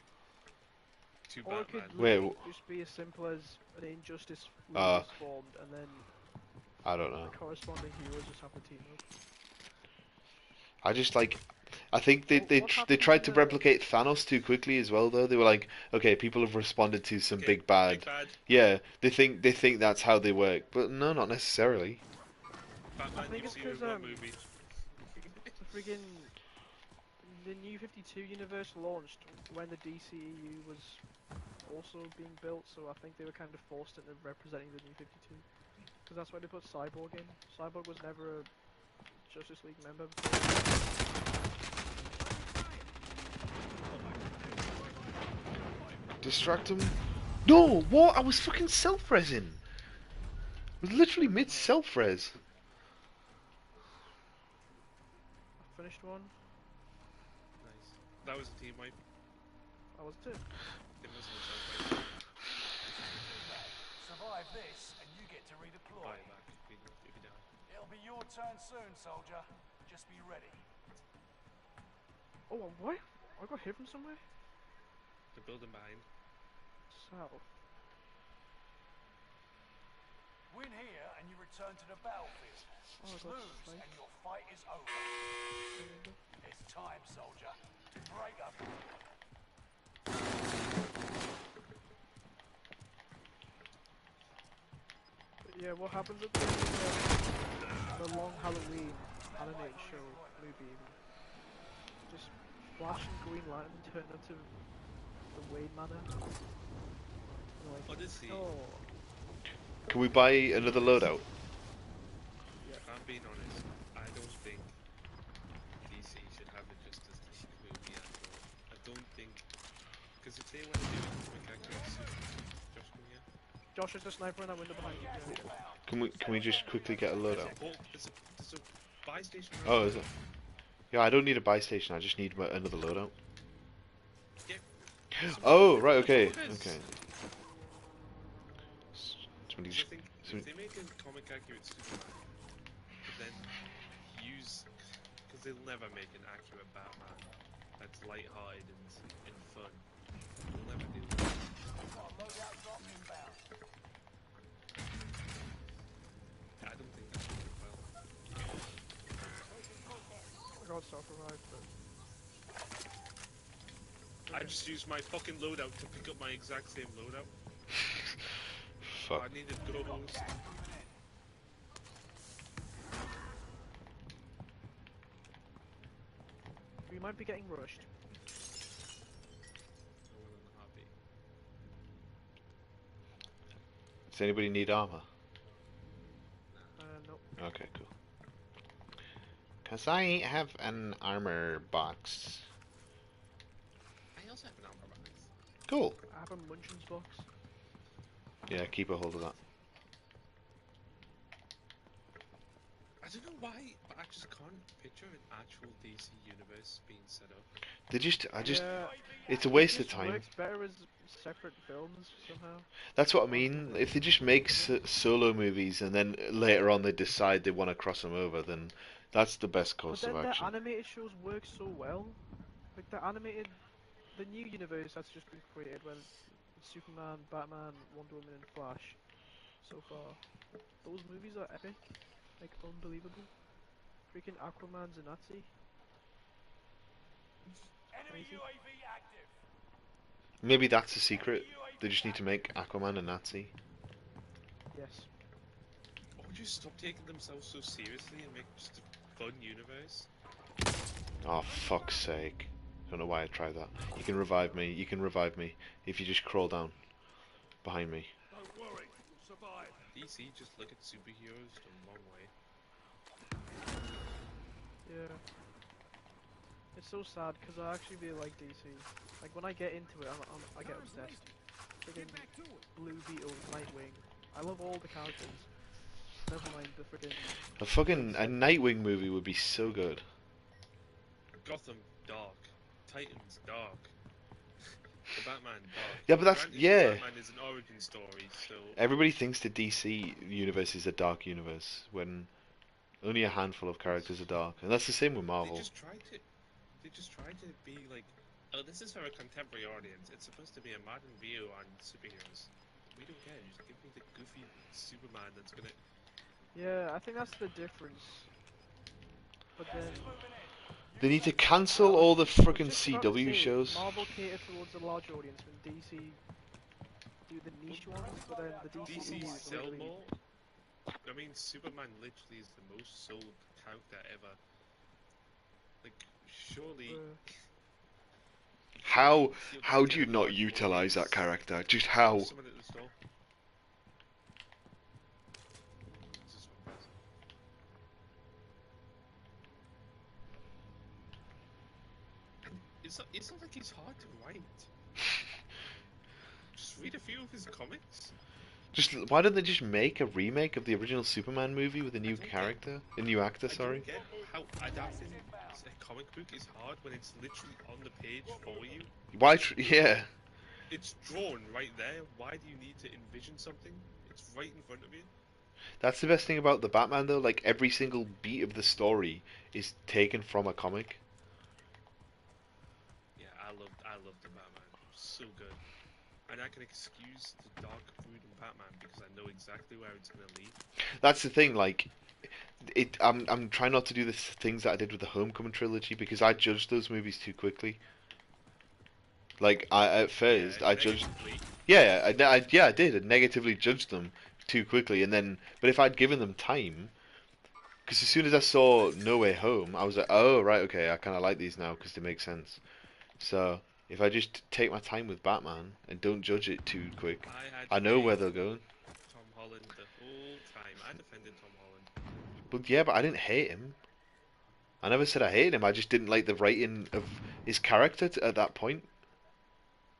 to Or it Batman. could Wait, literally just be as simple as an Injustice League Uh, is formed, and then I don't know. the corresponding heroes just have to team up. I just like I think they What they happened tried to in the- replicate Thanos too quickly as well. Though they were like, okay, people have responded to some Okay, big bad. Big bad. Yeah, they think that's how they work, but no, not necessarily. Batman, think you've it's seen the 'cause, wrong movie. The friggin' the New 52 universe launched when the DCEU was also being built, so I think they were kind of forced into representing the New 52. Because that's why they put Cyborg in. Cyborg was never a Justice League member before. Distract him. No, what? I was fucking self-resing. I was literally mid self-res. I finished one. Nice. That was a team wipe. I was two. It wasn't a self-wipe. Survive this, and you get to redeploy. Buy it back if you die. It'll be your turn soon, soldier. Just be ready. Oh, what? I got hit from somewhere? The building behind. South. Win here, and you return to the battlefield. Oh, I got Lose, sniped. and your fight is over. It's time, soldier. Break up. But yeah, what happens at the Long Halloween animated show movie? Just Flash and Green Lantern turn into the Wayne Manor. And like, Odyssey. oh, Can we buy another loadout? If I'm being honest, I don't think DC should have a Justice League movie at all. I don't think, because if they want to do it, we can't get Josh come here. Josh is the sniper in that window behind you. Yeah. Can we just quickly get a loadout? Oh, there's a buy station. Right Oh, there. is it? Yeah, I don't need a buy station. I just need another loadout. Yeah. Oh, right. Okay. Focus. Okay. Somebody I just- think if they make a comic accurate Superman, but then use, because they'll never make an accurate Batman that's light-hearted and fun. They'll never do that. I don't think that's going well. I got self-revived, but I just used my fucking loadout to pick up my exact same loadout. Fuck. I needed gobos. we might be getting rushed. Does anybody need armor? No. Okay, cool. Cause I have an armor box. I also have an armor box. Cool. I have a Munchins box. Yeah, keep a hold of that. I don't know why, but I just can't picture an actual DC universe being set up. Yeah, it's a waste it of just time. works better as separate films somehow. That's what I mean. If they just make solo movies and then later on they decide they want to cross them over, then that's the best But course then of the action. animated shows work so well. Like the new universe that's just been created when Superman, Batman, Wonder Woman, and Flash. So far, those movies are epic, like unbelievable. Freaking Aquaman's a Nazi. Enemy Crazy. UAV active. Maybe that's the secret. They just need to make Aquaman a Nazi. Yes. Or would you stop taking themselves so seriously and make just a fun universe? Oh, fuck's sake. Don't know why I tried that. You can revive me. You can revive me if you just crawl down behind me. Don't worry, you'll survive. DC just look at superheroes the wrong way. Yeah. It's so sad because I actually really like DC. Like when I get into it, I get obsessed. Friggin' Get back to it. Blue Beetle, Nightwing. I love all the characters. Never mind the friggin' A Nightwing movie would be so good. Gotham, dark. Titans, dark. The Batman, dark. Yeah, but that's- Granted, yeah. Batman is an origin story, so Everybody thinks the DC universe is a dark universe when only a handful of characters are dark, and that's the same with Marvel. They just try to be like, oh, this is for a contemporary audience. It's supposed to be a modern view on superheroes. We don't care. Just give me the goofy Superman that's gonna. Yeah, I think that's the difference. But then, They need to cancel all the frickin' Just about to CW say, shows. Marvel cater towards a large audience when DC do the niche ones, but then the DCEU DC is sell literally... more. I mean, Superman literally is the most sold character ever. Like, surely. How do you not utilize that character? Just how? Someone at the store. This is one person. It's not like it's hard to write. Just read a few of his comics. Just why don't they just make a remake of the original Superman movie with a new don't get- character, a new actor? I Sorry. don't get how adapting a comic book is hard when it's literally on the page for you. Why? Yeah. It's drawn right there. Why do you need to envision something? It's right in front of you. That's the best thing about the Batman, though. Like every single beat of the story is taken from a comic. Yeah, I love the Batman. So good. And I can excuse the dark, brooding Batman because I know exactly where it's gonna lead. That's the thing. Like, I'm trying not to do the things that I did with the Homecoming trilogy because I judged those movies too quickly. Like at first I judged. negatively. Yeah, I did. I negatively judged them too quickly, and then, but if I'd given them time, because as soon as I saw No Way Home, I was like, oh right, okay, I kind of like these now because they make sense. So if I just take my time with Batman and don't judge it too quick, I know where they're going. Tom Holland the whole time. I defended Tom Holland. But yeah, but I didn't hate him. I never said I hated him. I just didn't like the writing of his character at that point.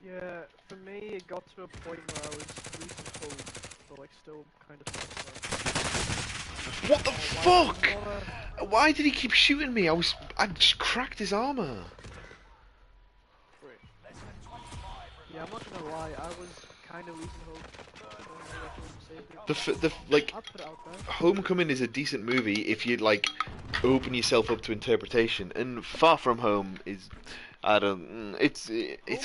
Yeah, for me it got to a point where I was recent hope, but like still kind of satisfied. What the fuck? What Why did he keep shooting me? I just cracked his armor. Yeah, I'm not gonna lie, I was kind of losing hope. I don't know what to say. Like I'll put it out there. Homecoming is a decent movie if you like open yourself up to interpretation, and Far From Home is, I don't, it's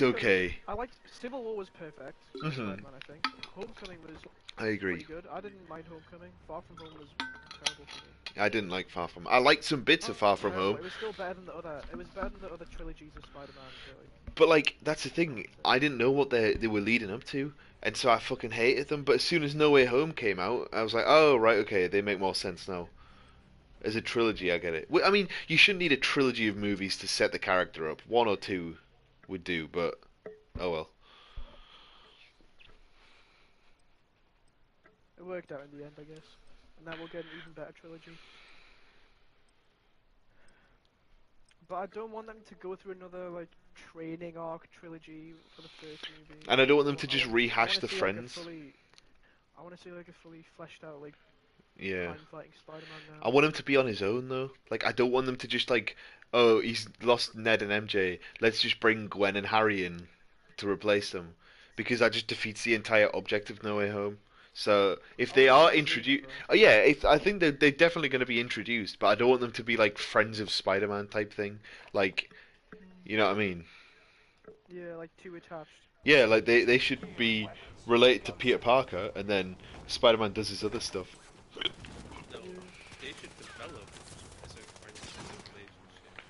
okay. I liked Civil War was perfect. Mhm. Spider-Man, I think. Homecoming was I agree. pretty good. I didn't mind Homecoming. Far From Home was terrible for me. I didn't like Far From. I liked some bits of Far From Terrible. Home, It was still better than the other. It was better than the other trilogies of Spider-Man. Really. but like that's the thing. I didn't know what they were leading up to, and so I fucking hated them. But as soon as No Way Home came out, I was like, oh right, okay, they make more sense now. As a trilogy, I get it. I mean, you shouldn't need a trilogy of movies to set the character up. One or two would do, but oh well. It worked out in the end, I guess. And now we'll get an even better trilogy. But I don't want them to go through another like training arc trilogy for the first movie. And I don't want them to just I rehash wanna the see, friends. I want to see like a fully fleshed out like Yeah. crime-fighting Spider-Man now. I want him to be on his own though. Like I don't want them to just like, oh, he's lost Ned and MJ. Let's just bring Gwen and Harry in to replace them, because that just defeats the entire object of No Way Home. So if they are introduced, oh yeah, I think they're definitely going to be introduced, but I don't want them to be like friends of Spider-Man type thing. Like, you know what I mean? Yeah, like too attached. Yeah, like they should be related to Peter Parker, and then Spider-Man does his other stuff. No, they should develop as a friendship relationship.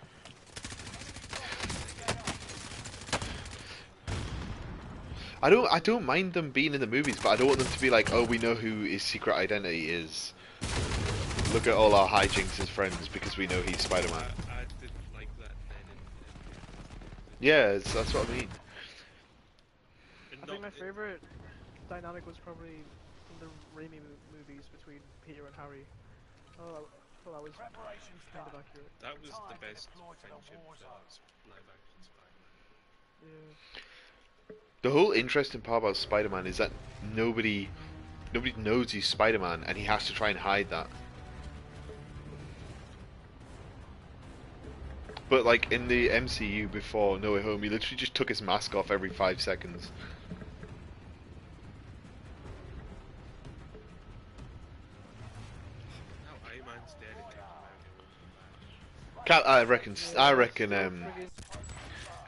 I don't mind them being in the movies, but I don't want them to be like, oh, we know who his secret identity is. Look at all our hijinks as friends because we know he's Spider-Man. I didn't like that then. Yeah, that's what I mean. I think my favorite dynamic was probably in the Raimi movies between Peter and Harry. Oh, I thought that was Preparations kind of done. accurate. That was Time the to best deploy to the friendship war for zone. live action Spider-Man. Yeah. The whole interesting part about Spider-Man is that nobody knows he's Spider-Man, and he has to try and hide that. But like in the MCU before No Way Home, he literally just took his mask off every 5 seconds. Now Iron Man's dead and Captain America won't come back. I reckon.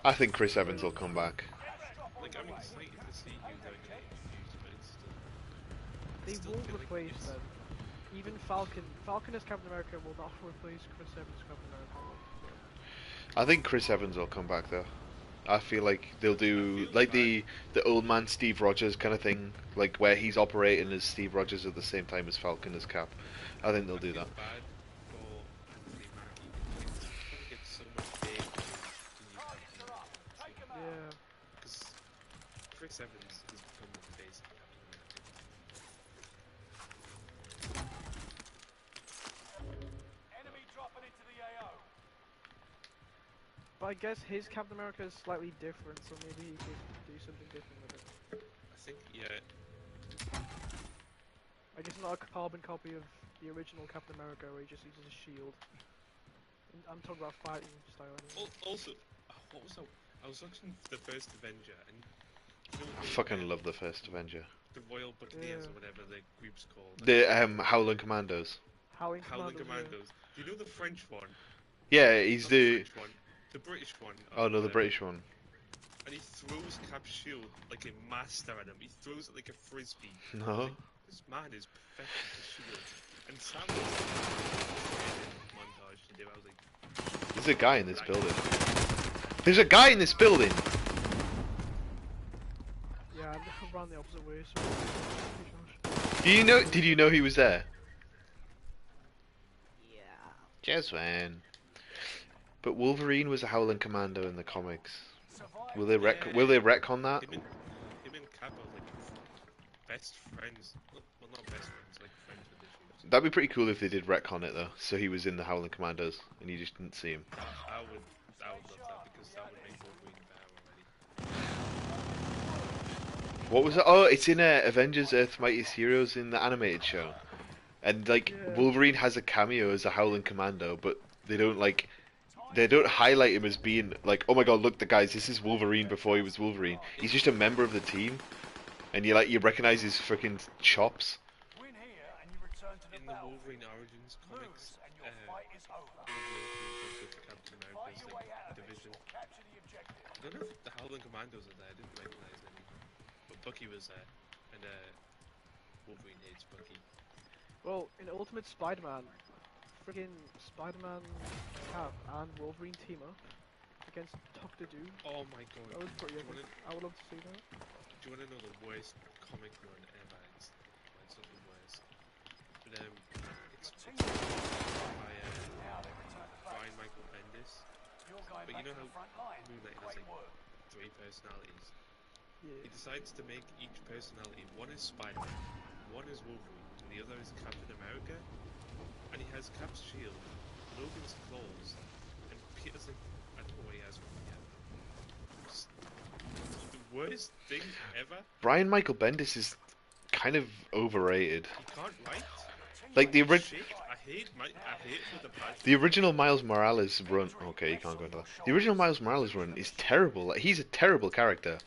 I think Chris Evans will come back. Like, I'm excited to see who they're going to introduce, but it's still... They still won't feel like replace it's- them. Even Falcon as Captain America will not replace Chris Evans as Captain America. I think Chris Evans will come back though. I feel like they'll do like the old man Steve Rogers kind of thing, like where he's operating as Steve Rogers at the same time as Falcon as Cap. I think they'll I do feel that. bad for Anthony Mackie. He's gonna get so much big to new Captain America. Take 'em out. Yeah. Because Chris Evans has become the face of Captain America. Enemy dropping into the AO. But I guess his Captain America is slightly different, so maybe he could do something different with it. I think, yeah, I guess not a carbon copy of the original Captain America where he just uses a shield. I'm talking about fighting style anyway. Also, what was I was watching the first Avenger, and you know, I fucking love the first Avenger. the Royal Buccaneers Yeah. or whatever the group's called. The Howling Commandos. Howling Howling Commandos. Commandos. Do you know the French one? Yeah, he's Not the. French one, the British one. Oh or no, the whatever. British one. And he throws Cap's shield like a master at him. He throws it like a frisbee. No. This man is perfect with the shield. And Sam was montage to do. I was like, There's a guy in this building. There's a guy in this building. Yeah, I ran the opposite way. So Do you know? Did you know he was there? Yeah. Yes, man. But Wolverine was a Howling Commando in the comics. Survive. Will they Will they retcon that? him and Cap are like best friends. Well, not best friends, like friends with issues. That'd be pretty cool if they did retcon it though. So he was in the Howling Commandos and you just didn't see him. I would love that because that would make Wolverine better already. What was it? Oh, it's in Avengers: Earth's Mightiest Heroes in the animated show. And like Yeah. Wolverine has a cameo as a Howling Commando, but they don't highlight him as being like, oh my god, look, the guys, this is Wolverine before he was Wolverine. He's just a member of the team, and you recognize his freaking chops. Win here and you return to the In the battle. Wolverine Origins comics, Lose and your fight is over. Wolverine teams up with Captain Fight America's your way like out of this division. or capture the objective. I don't know if the Howling Commandos are there. I didn't recognize them, but Bucky was there, and Wolverine hates Bucky. well, in Ultimate Spider-Man, friggin' Spider-Man, Cap, and Wolverine team up against Doctor Doom. Oh my god! That was pretty Do you epic. wanna- I would love to see that. Do you want to know the worst comic run ever? It's not the worst. But it's Team by now they return to Brian base. Michael Bendis. You're going But back you know to the how front line. Moon Knight has Great like work. 3 personalities. Yeah. He decides to make each personality, one is Spider-Man, one is Wolverine, and the other is Captain America. And he has Cap's shield, Logan's claws, and Peter's like, I don't know what he has from yet. It's the worst thing ever. Brian Michael Bendis is kind of overrated. He can't write. Like the Shit, I hate with the bad. The original Miles Morales run. Okay, you can't go into that. The original Miles Morales run is terrible. Like, he's a terrible character.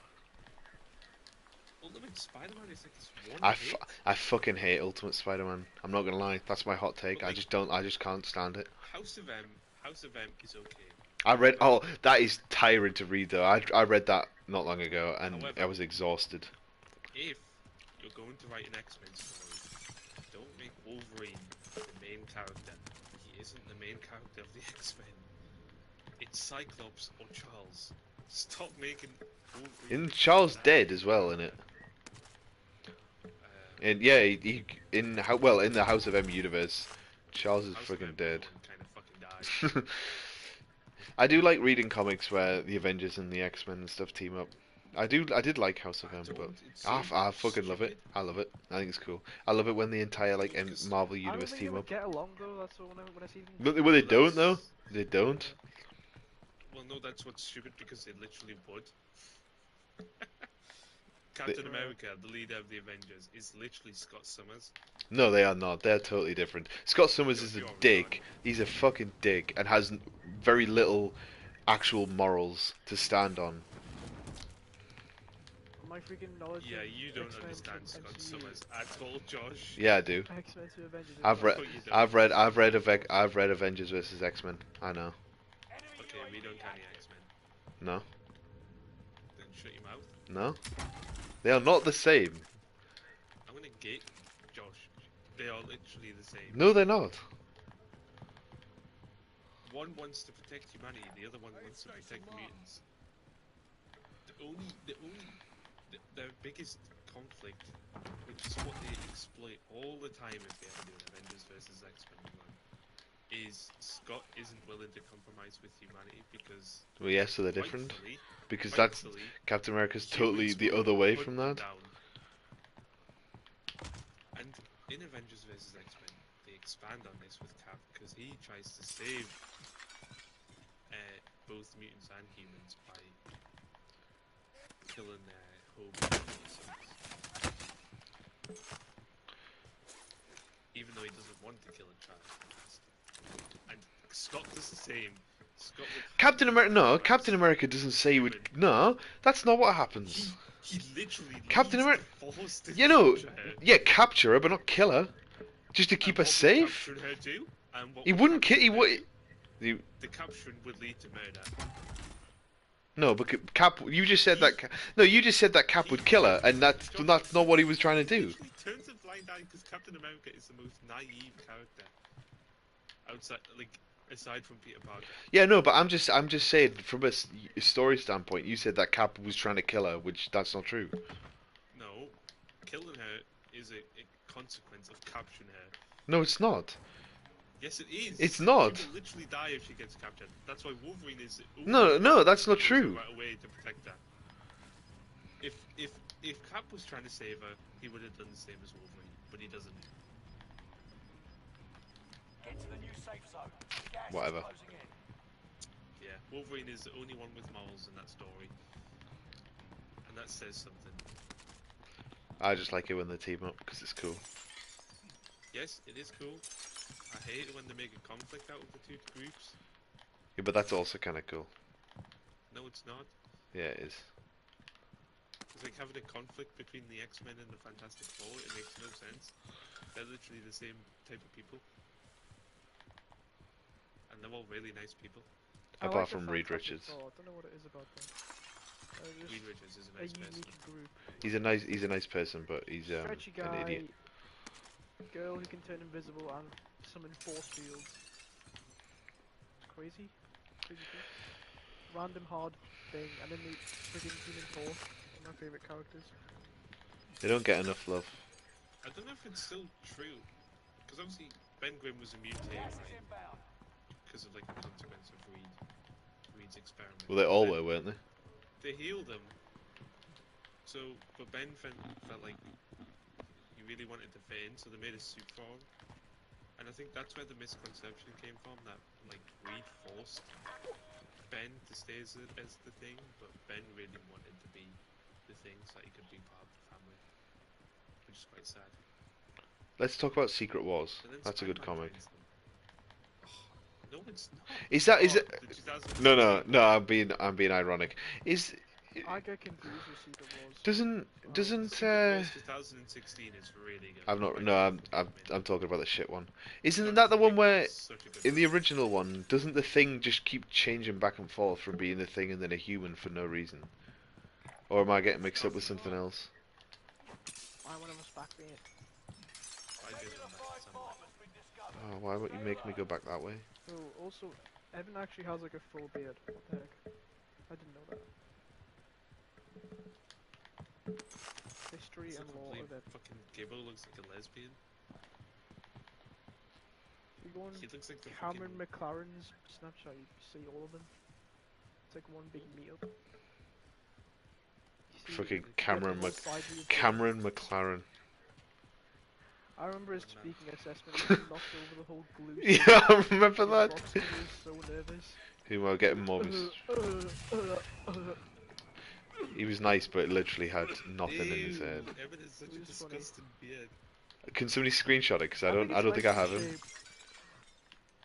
Ultimate Spider-Man is like this one I hit. fucking hate Ultimate Spider-Man. I'm not gonna lie. That's my hot take. I just can't stand it. House of M is okay. I read. Oh, that is tiring to read though. I read that not long ago and However- I was exhausted. If you're going to write an X-Men story, don't make Wolverine the main character. He isn't the main character of the X-Men. It's Cyclops or Charles. Stop making Wolverine. Isn't Charles dead as well in it? And yeah, he in the House of M universe, Charles is freaking dead. Kind of fucking died. I do like reading comics where the Avengers and the X-Men and stuff team up. I did like House of M, but It's so I fucking love it. stupid. I love it. I think it's cool. I love it when the entire Marvel I don't universe think they team would up. get along though. That's all when I see them. But, well, they don't though. They don't. Well, no, that's what's stupid because they literally would. Captain America, the leader of the Avengers, is literally Scott Summers. No, they are not. They're totally different. Scott Summers is a You're dick. He's a fucking dick and has very little actual morals to stand on. My freaking knowledge. Yeah, of you don't X-Men understand to Scott MCU. Summers at all, Josh. Yeah, I do. X-Men to Avengers. is I've like- read, No, you don't. I've read Avengers vs X-Men. I know. Okay, we don't carry X-Men. No, Then shut your mouth. no, they are not the same. I'm gonna get Josh. They are literally the same. No, they're not. one wants to protect humanity, the other one wants to protect the mutants. Their biggest conflict, which is what they exploit all the time if they ever do an Avengers versus X-Men one, is Scott isn't willing to compromise with humanity because Well, yeah, so they're different. rightfully, Because that's rightfully, Captain America's totally humans the will other way hunt from them that. down. And in Avengers vs X-Men, they expand on this with Cap because he tries to save both mutants and humans by killing Hope. Even though he doesn't want to kill a child. And Scott does the same. Scott would Captain America. No, sacrifice Captain America doesn't say he would. No, that's not what happens. He literally Captain leads America. the Force to You know, capture her. yeah, capture her, but not kill her. Just to keep her And what would safe. capturing her do? And what He would wouldn't kill. He capturing her would. do? The capturing would lead to murder. No, but Cap. You just said that. No, you just said that Cap would kill her, and that's not what he was trying to do. Literally turns a blind eye because Captain America is the most naive character outside, aside from Peter Parker. Yeah, no, but I'm just saying from a story standpoint. You said that Cap was trying to kill her, which that's not true. No, killing her is a consequence of capturing her. No, it's not. Yes, it is. It's not. She will literally die if she gets captured. That's why Wolverine is. No, that's not goes true. Right away to protect her. If Cap was trying to save her, he would have done the same as Wolverine, but he doesn't. Get to the new safe zone. Gas is Whatever. closing in. Yeah, Wolverine is the only one with morals in that story, and that says something. I just like it when they team up because it's cool. Yes, it is cool. I hate it when they make a conflict out of the two groups. Yeah, but that's also kind of cool. No, it's not. Yeah, it is. It's like having a conflict between the X-Men and the Fantastic Four. It makes no sense. They're literally the same type of people. And they're all really nice people. I Apart like the from Reed Fantastic Richards. Four, I don't know what it is about them. Just Reed Richards is a a nice person. unique group. He's a nice person, but he's Stretchy an guy, idiot. girl who can turn invisible and summon force fields. Crazy. Crazy cool. Random hard thing, and then the friggin' Human Force. One of my favourite characters. They don't get enough love. I don't know if it's still true. Because obviously Ben Grimm was a mutated, Gas is right? inbound. Because of a consequence of Reed's experiment. Well, they all Ben- were, weren't they? They healed him. So, but Ben felt like he really wanted to fit in, so they made a suit for him. And I think that's where the misconception came from, that Reed forced Ben to stay as the thing, but Ben really wanted to be the thing so that he could be part of the family. Which is quite sad. Let's talk about Secret Wars. And then That's a good Spider-Man comic. finds them. Oh, no, it's not. Is that Oh, it? the 2000 No. I'm being ironic. Is I get confused with Secret Wars. doesn't Secret Wars 2016 is really good. I'm not. Right No, now, I'm recommend it. talking about the shit one. Isn't No, that the it's one where such a good in the one. original one doesn't the Thing just keep changing back and forth from being the Thing and then a human for no reason? Or am I getting mixed up with something else? I want to back me. I did on that somewhere. Has been discovered. Oh, why won't you make me go back that way? Oh, also, Evan actually has like a full beard. What the heck? I didn't know that. History It's and a lore complete of it. fucking Gibbo looks like a lesbian. You go on He looks like the Cameron fucking... McLaren's Snapchat, you see all of them. It's like one big meetup. You see Fucking the Cameron whole Mc- side of his Cameron McLaren. I remember his No. speaking assessment, he knocked over the whole glue. Yeah, I remember in that. Boston, he was so nervous. He was getting more. He was nice, but literally had nothing in his Ew, head. Evan is such a It was funny. disgusting beard. Can somebody screenshot it? Because I don't it's think I nice have and him. shaped.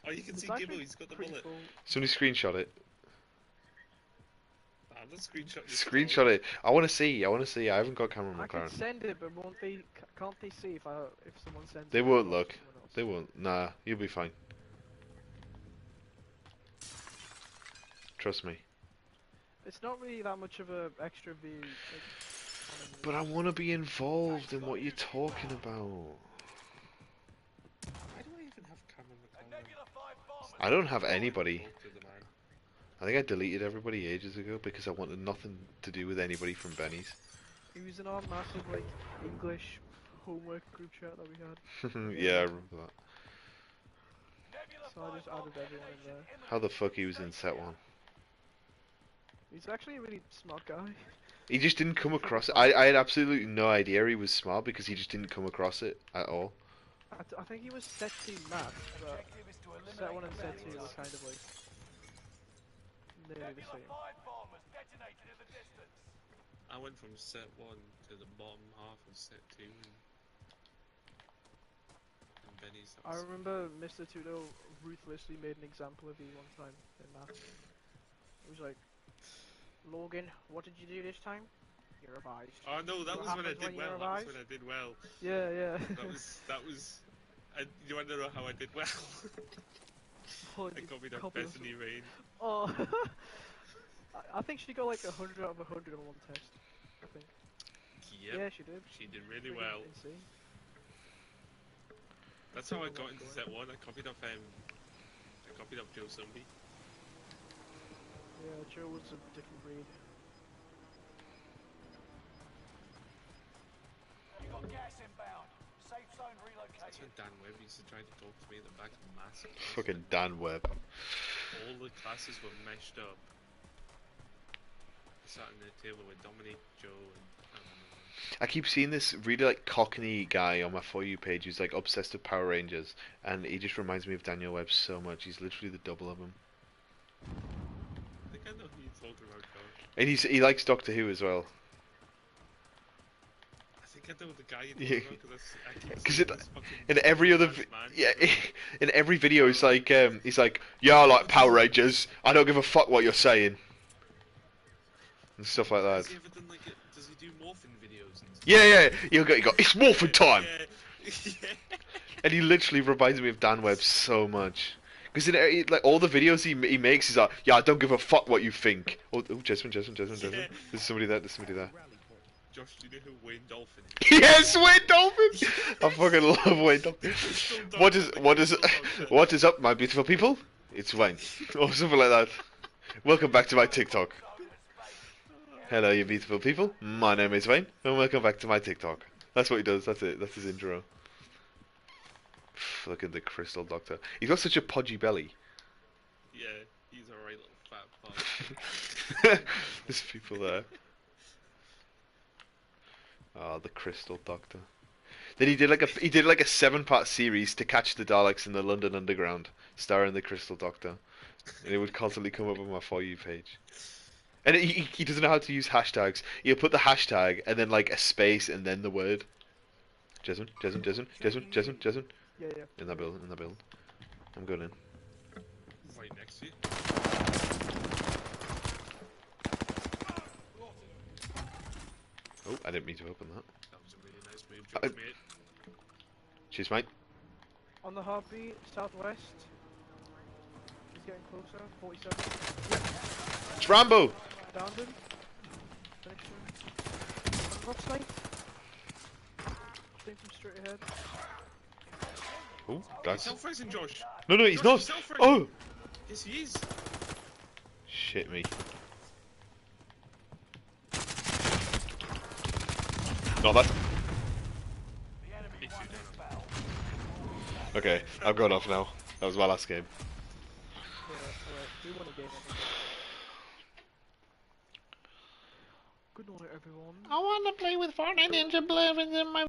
Oh, you can It's see Gibbo, actually he's got the pretty mullet. cool. Somebody screenshot it. I'm not screenshotting this Screenshot it. I want to see. I haven't got Cameron I can McLaren. send it, but won't they? Can't they see if someone sends They it? won't or look. someone else? They won't. Nah, you'll be fine. Trust me. It's not really that much of a extra view. Like, But I want to be involved in what you're talking about. Why do I even have Cameron A McLaren? Nebula 5 bomb I don't have anybody. Talk to the man. I think I deleted everybody ages ago because I wanted nothing to do with anybody from Benny's. He was in our massive like English homework group chat that we had. Yeah, I remember that. Nebula So I just 5 added everyone in there. How the fuck he was in set 1? He's actually a really smart guy. He just didn't come across it. I had absolutely no idea he was smart because he just didn't come across it at all. I think he was set 2 math, but Objective is to eliminate set 1 and set 2 predators. were kind of like nearly the Nebula same. 5 bomb was detonated in the distance. I went from set 1 to the bottom half of set 2. And Benny's. I remember Mr. Tudo ruthlessly made an example of you one time in math. It was like, Logan, what did you do this time? You revised. Oh no, that What was when I happens when did you well. That revise? was when I did well. Yeah, yeah. That was. You want to know how I did well? Oh, I you copied up copied us. Bethany Rain. Oh, I think she got like 100 out of 100 on one test. I think. Yep. Yeah, she did. She did really Pretty well. Insane. That's how I Don't know got into what's set 1. I copied up Joe Zombie. Yeah, Joe was a different breed. You got gas inbound. Safe zone That's relocated. when Dan Webb used to try to talk to me at the back of the mask. Fucking Dan Webb. All the classes were meshed up. I sat in the table with Dominic, Joe, and I keep seeing this really like Cockney guy on my For You page who's like obsessed with Power Rangers, and he just reminds me of Daniel Webb so much. He's literally the double of him. I think I know who you're talking about, Joe. And he likes Doctor Who as well. I think I know the guy Yeah. you're talking about because I keep 'Cause seeing it- this fucking In every other, man. yeah, in every video, he's like, yeah, I like Power Rangers. I don't give a fuck what you're saying, and stuff like Has that. he ever done like does he do morphing videos and stuff? Yeah, you got, it's morphin' time, Yeah. Yeah. and he literally reminds me of Dan Webb so much. Because like all the videos he makes, he's like, yeah, I don't give a fuck what you think. Oh, Jasmine. Yeah. There's somebody there. Josh, do you know who Wayne Dolphin is? Yes, Wayne Dolphin. I fucking love Wayne Dolphin. What is up, my beautiful people? It's Wayne, or something like that. Welcome back to my TikTok. Hello, you beautiful people. My name is Wayne, and welcome back to my TikTok. That's what he does. That's it. That's his intro. Look at the Crystal Doctor. He's got such a podgy belly. Yeah, he's a right little fat pug. There's people there. Oh, the Crystal Doctor. Then he did like a 7-part series to catch the Daleks in the London Underground, starring the Crystal Doctor, and it would constantly come up on my For You page. And he doesn't know how to use hashtags. He'll put the hashtag and then like a space and then the word. Jasmine. Yeah, yeah. In that building. I'm going in. Right next to you. Oh, I didn't mean to open that. That was a really nice move, Josh, mate. Cheers, mate. On the heartbeat, southwest. He's getting closer. 47. It's Rambo. Downed him. Finished him. Rock snipe. Shooting from straight ahead. Oh, He's that's... self-rising, Josh. No, he's Josh, not. he's self-rising. Oh, Yes, he is. shit me. Not that. The enemy Hit won you this down. battle. Okay, I've gone off now. That was my last game. Yeah, alright. We won a game, I think. Good night, everyone. I wanna play with Fortnite Ninja Blevins in my